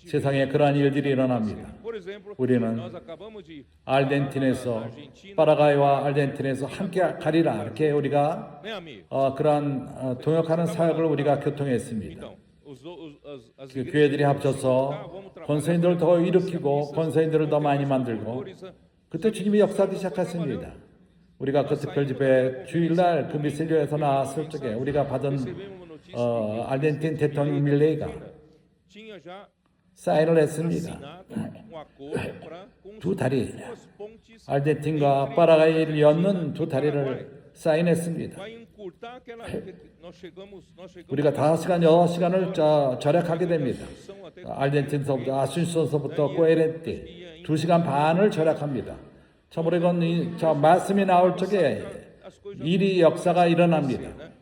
세상에 그러한 일들이 일어납니다. Por exemplo, 우리는 nós acabamos de 아르헨틴에서 파라과이와 아르헨틴에서 함께 가리라 이렇게 우리가 né, amigo? 그러한 동역하는 사역을 우리가 교통했습니다. Então, as 그 igrejas 교회들이 tá, 합쳐서 vamos trabalhar 권세인들을 더 일으키고 권세인들을 더 많이 만들고 pastores, 그때 주님이 역사하기 시작하십니다. 우리가 그 특별 집회 주일날 그 미셀료에서 나왔을 적에 우리가 받은 recebemos uma notícia 아르헨틴 대통령 밀레이가 tinha já 사인을 했습니다. assinado acordo para 두 다리, duas pontes 아르헨틴과 파라과이를 엮는 두 다리를 사인했습니다. vai encurtar aquela nós chegamos 우리가 5시간, 6시간을 절약하게 됩니다. são até 아르헨틴서부터 아순션서부터 코에렌티 2시간 반을 절약합니다. 참으로 이건 저 말씀이 나올 적에 일이 역사가 일어납니다.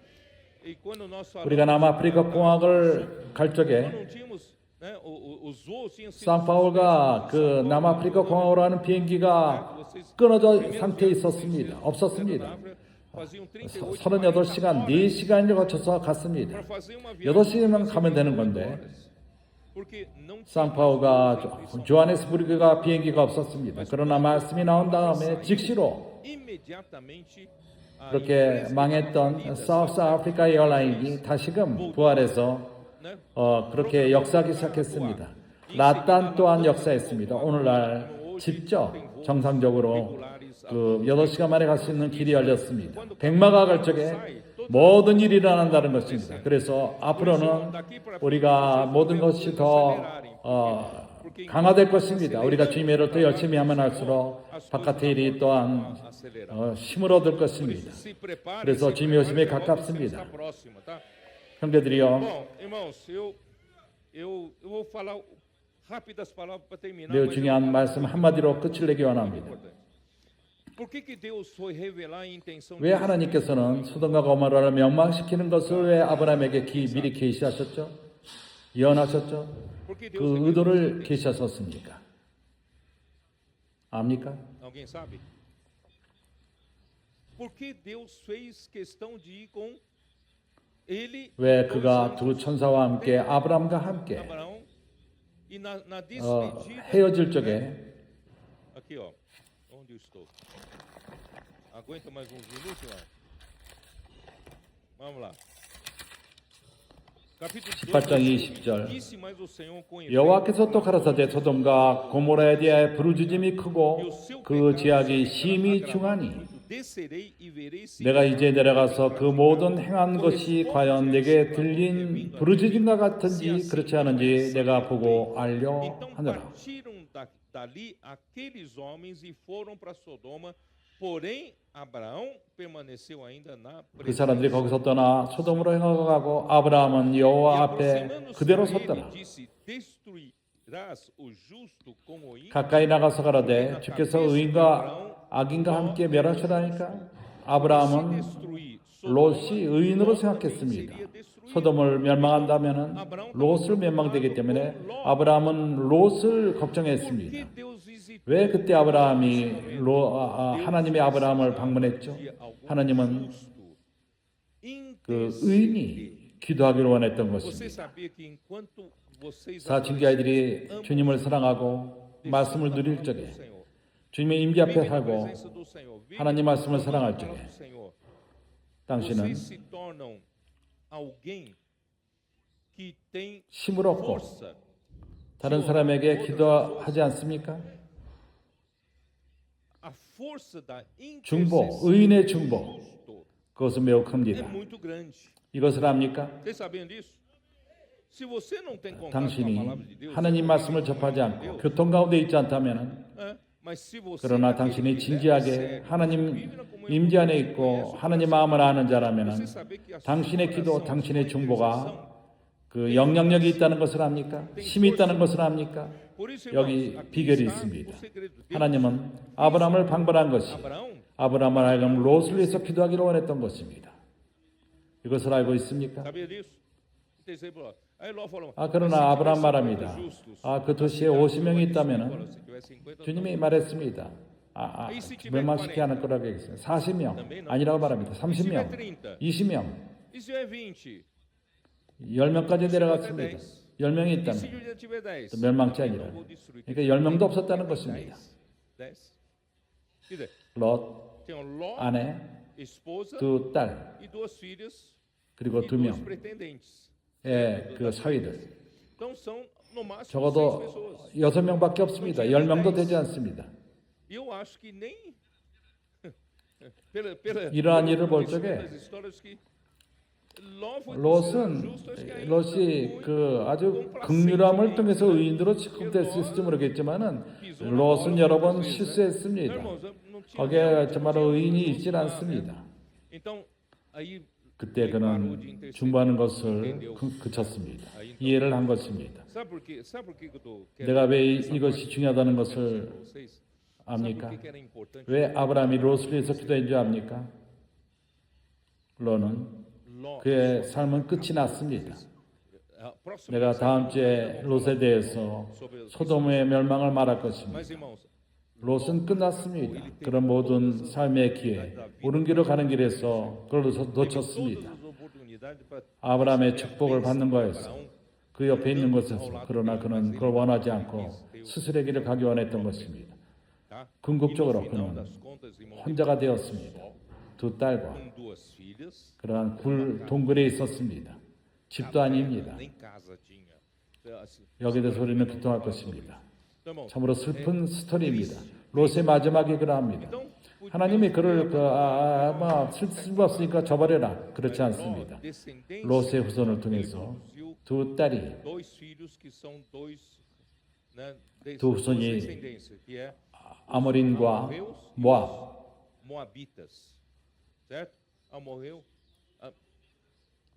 e quando nós 우리가 남아프리카 공화국을 갈 적에 não tínhamos, né, os voos tinham sido 산파울과 그 남아프리카 공화국으로 하는 비행기가 끊어져 상태에 있었습니다. 없었습니다. faziam 38 38시간, 4시간을 거쳐서 갔습니다. para fazer uma viagem 8시간 가면 되는 건데 porque não 산파울과 조하네스부르크가 비행기가 없었습니다. 그러나 말씀이 나온 다음에 즉시로 imediatamente a 그렇게 망했던 사우스 아프리카 에어라인이 다시금 부활해서 né, 그렇게 역사하기 시작했습니다. 라탄 또한 역사했습니다. 오늘날 직접 정상적으로 그 8시간 만에 갈 수 있는 길이 열렸습니다. 백마가 갈 적에 모든 일이 일어난다는 것입니다. 그래서 앞으로는 우리가 모든 것이 더 강화될 것입니다. 우리가 주님의 일을 더 열심히 하면 할수록 바깥의 일이 또한 힘을 얻을 것입니다. se prepare, 그래서 주님의 오심에 가깝습니다. próxima, tá? 형제들이요, Bom, irmãos, eu vou falar rápidas palavras para terminar. 매우 mas 중요한 말씀 한마디로 끝을 내기 원합니다. Por que que Deus foi revelar a intenção 왜 하나님께서는 소돔과 고모라를 멸망시키는 것을 왜 아브라함에게 미리 계시하셨죠? 예언하셨죠? Porque Deus 그 의도를 계시하셨습니까? 압니까? Alguém sabe? Por que Deus fez questão de ir com ele 왜 dois 그가 anos 두 천사와 함께 아브라함과 함께 Abraão e na despedida 헤어질 적에 aqui ó, onde eu estou? Aguenta mais uns minutos, irmão? Vamos lá. Capítulo 18장 2, 20절 disse mais o Senhor com efeito, 여호와께서 또 가라사대 소돔과 고모라에 대하여 부르짖음이 크고 그 제약이 심히 중하니 descerei e verei se 내가 이제 내려가서 그 모든 행한 것이 과연 내게 들린 부르짖음과 같은지 그렇지 않은지 내가 보고 알려 Então 하느라. partiram dali aqueles homens e foram para Sodoma, porém Abraão permaneceu ainda na 그 사람들이 거기서 떠나 소돔으로 행하고 아브라함은 여호와 앞에 그대로 섰더라. ele disse: Destruirás o justo com o ímpio? 가까이 나가서 가라되 주께서 의인과 악인과 함께 멸하시라니까. 아브라함은 Destruir 롯이 의인으로 생각했습니다. 소돔을 멸망한다면은 롯을 멸망되기 때문에 아브라함은 롯을 걱정했습니다. que Deus visitou 왜 그때 아브라함이 하나님의 아브라함을 방문했죠? 하나님은 justo, 그 의인이 기도하기를 원했던 Você 것입니다. sabia que enquanto vocês 사춘기 아이들이 주님을 사랑하고 말씀을 누릴 적에 주님의 임재 앞에 vivem na 살고 presença do Senhor, vivem 하나님 말씀을 ouvindo a 사랑할 palavra 적에 do Senhor, 당신은 vocês se tornam alguém que tem 힘을 얻고 força. 다른 사람에게 기도하지 않습니까? A força da 중보, intercessão 의인의 do 중보, justo 그것은 매우 é 큽니다. muito grande. 이것을 압니까? Vocês sabiam disso? Se você não tem contato com a 당신이 palavra de Deus, 하나님 말씀을 접하지 않고 교통 가운데 있지 않다면 mas se você 그러나 é 당신이 aquele que 진지하게 leva a sério, 하나님 vive na comunhão 임재 안에 com Deus, 있고 conhece o 하나님 coração 마음을 아는 de Deus, 자라면 você sabe que a sua 당신의 기도, oração, 당신의 sua 중보가 intercessão, 그 영향력이 있다는 것을 압니까? 힘이 있다는 것을 압니까? por isso, 여기 irmãos, aqui 비결이 está 있습니다. o segredo. Deus 하나님은 아브라함을 방문한 것이 Abraão, 아브라함을 하여금 롯을 위해서 기도하기를 원했던 것입니다. 이것을 알고 있습니까? sabia disso? Terceiro bloco. Aí Ló falou, 그러나 아브라함 "Se tivesse 말합니다. 50 justos, 그 도시에 50명이 se 있다면 tivesse 50, 주님이 말했습니다. 멸망시키지 않을 거라고 얘기했어요. 40명 아니라고 말합니다. 30명, 20명, e se tiver 20? 10명까지 내려갔습니다. 10명이 E se 있다면 já tiver 10? 또 멸망치 Eu 아니라. não vou destruir. 그러니까 10명도 없었다는 것입니다. 10. Quer dizer, 롯, tinham Ló, 아내, esposa 두 딸, e duas filhas 그리고 e 두 dois 명, pretendentes. 그 사위들. Então são no máximo 6 적어도 pessoas. 6명밖에 없습니다. 10명도 되지 않습니다. E eu acho que nem 이러한 일을 볼 적에 das histórias que Ló foi 롯은 justo, acho que ainda 롯이 foi 그 아주 극률함을 통해서 의인으로 취급됐을지 모르겠지만은 롯은 여러 번 실수했습니다. irmãos, não tinha 거기에 정말로 의인이 있질 않습니다. Então, aí 그때 그는 중보하는 것을 그쳤습니다. 이해를 한 것입니다. sabe por que eu tô 내가 왜 이것이 중요하다는 것을 vocês? 압니까? Sabe por que era importante? 왜 아브라함이 롯을 위해서 기도한 줄 압니까? 롯은 Ló, 그의 삶은 끝이 났습니다. a próxima 내가 mensagem 다음 nós 주에 vamos 롯에 falar 대해서 sobre 소돔의 멸망을 말할 것입니다. Mas irmãos, 롯은 끝났습니다. 그런 모든 삶의 기회, 옳은 길을 가는 길에서 그걸 놓쳤습니다. todas as oportunidades para 아브라함의 축복을 받는 거였어. 그 옆에 있는 것에서. 그러나 그는 그걸 원하지 않고 스스로의 길을 가기 원했던 것입니다. tá? 궁극적으로 E no final 그는 das contas, irmão, 혼자가 되었습니다. 두 딸과 com duas filhas, 그러한 동굴에 있었습니다. 집도 아닙니다. nem casa tinha. Assim, 여기에 대해서 우리는 비통할 것입니다. então, irmãos, 참으로 슬픈 스토리입니다. 롯의 마지막이 그러합니다. então, 하나님이 그를 쓸모없으니까 줘버려라. 그렇지 않습니다. descendência 롯의 후손을 통해서 produziu 두 딸이 dois filhos que são dois, né, 두 duas 후손이 descendências, que é 아모린과 모압, moabitas, certo? Amorreu,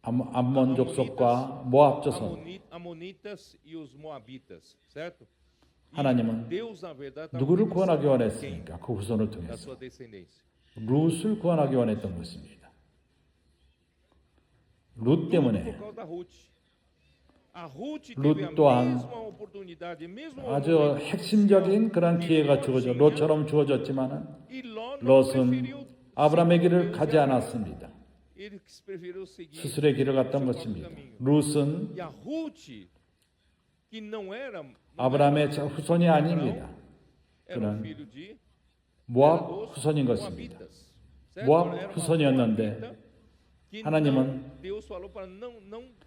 암몬 족속과 모압 조선. amonitas e os moabitas, certo? E 하나님은 Deus na verdade estava 누구를 pensando 구원하기 em quem? 원했습니까? 그 후손을 Da 통해서 sua descendência. 룻을 구원하기 원했던 것입니다. 룻 Por 때문에 causa da Ruth. A Ruth 룻 teve a 또한 mesma oportunidade, mesmo 아주 핵심적인 그런 기회가 주어져 롯처럼 주어졌지만은 e Ló não 롯은 preferiu 아브라함의 길을 가지 않았습니다. ele preferiu seguir 스스로의 길을 갔던 seu próprio 것입니다. caminho. 룻은 E a Ruth, que não era 아브라함의 후손이 아닙니다. era 그는 filho de 모압 후손인 것입니다. moabitas, certo? 모압 Era uma 후손이었는데 moabita que 하나님은 não- Deus falou para não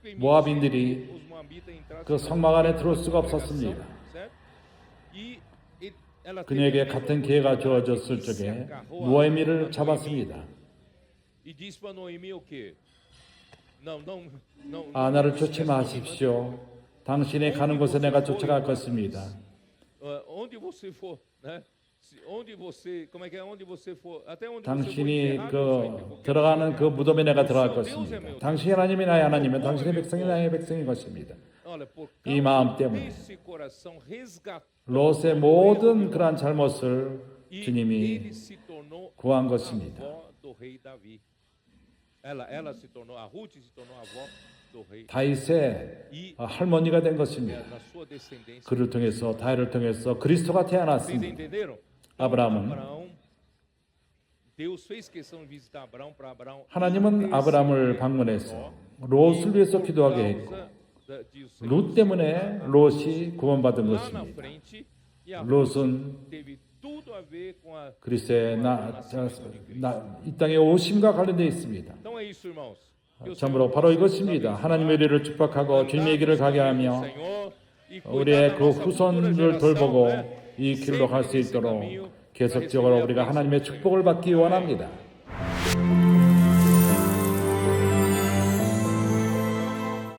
permitir 모압인들이 que os moabitas entrassem 그 na 성막 안에 들어올 수가 없었습니다. certo? E ela teve 그녀에게 a mesma 같은 기회가 oportunidade 주어졌을 e se 적에 agarrou a 노에미를 Noemi 잡았습니다. E disse para Noemi o quê? Não. 나를 쫓지 마십시오. 당신이 가는 곳에 내가 쫓아갈 것입니다. Onde você for, né? Onde você, como é que é? Onde você for, até onde você for 당신이 enterrado, 그 vai ter, porque 들어가는 그 무덤에 내가 들어갈 것입니다. 당신이 하나님이 나의 하나님이면 당신의 백성이 나의 백성인 것입니다. olha, por 이 causa 마음 때문에 desse coração resgatou 롯의 모든 그러한 잘못을 e 주님이 ele se tornou 구한 a 것입니다. avó do rei Davi. Ela se tornou, a Ruth se tornou a avó do rei. 다윗의 E 할머니가 된 것입니다. na sua descendência. 그를 통해서 다윗을 통해서 그리스도가 Vocês 태어났습니다. entenderam? 아브라함은 Abraão Deus fez questão de visitar Abraão para Abraão. 하나님은 아브라함을 방문해서 롯을 위해서 기도하게 했고 롯 때문에 롯이 구원받은 lá na 것입니다. frente e a 롯은 teve tudo a ver com a 그리스도의 이 땅의 오심과 관련되어 있습니다. Então é isso, irmãos. Que o 참으로 Senhor 바로 possa nos 이것입니다. abençoar, 하나님의 일을 축복하고 주님의 길을 가게 하며 Senhor, e cuidar 우리의 da 그 nossa futura 후손을 geração, 돌보고 né? 이 길로 갈 수 Sempre nesse 있도록 caminho, 계속적으로 para 우리가 receber a 하나님의 bênção do 축복을 받기 원합니다.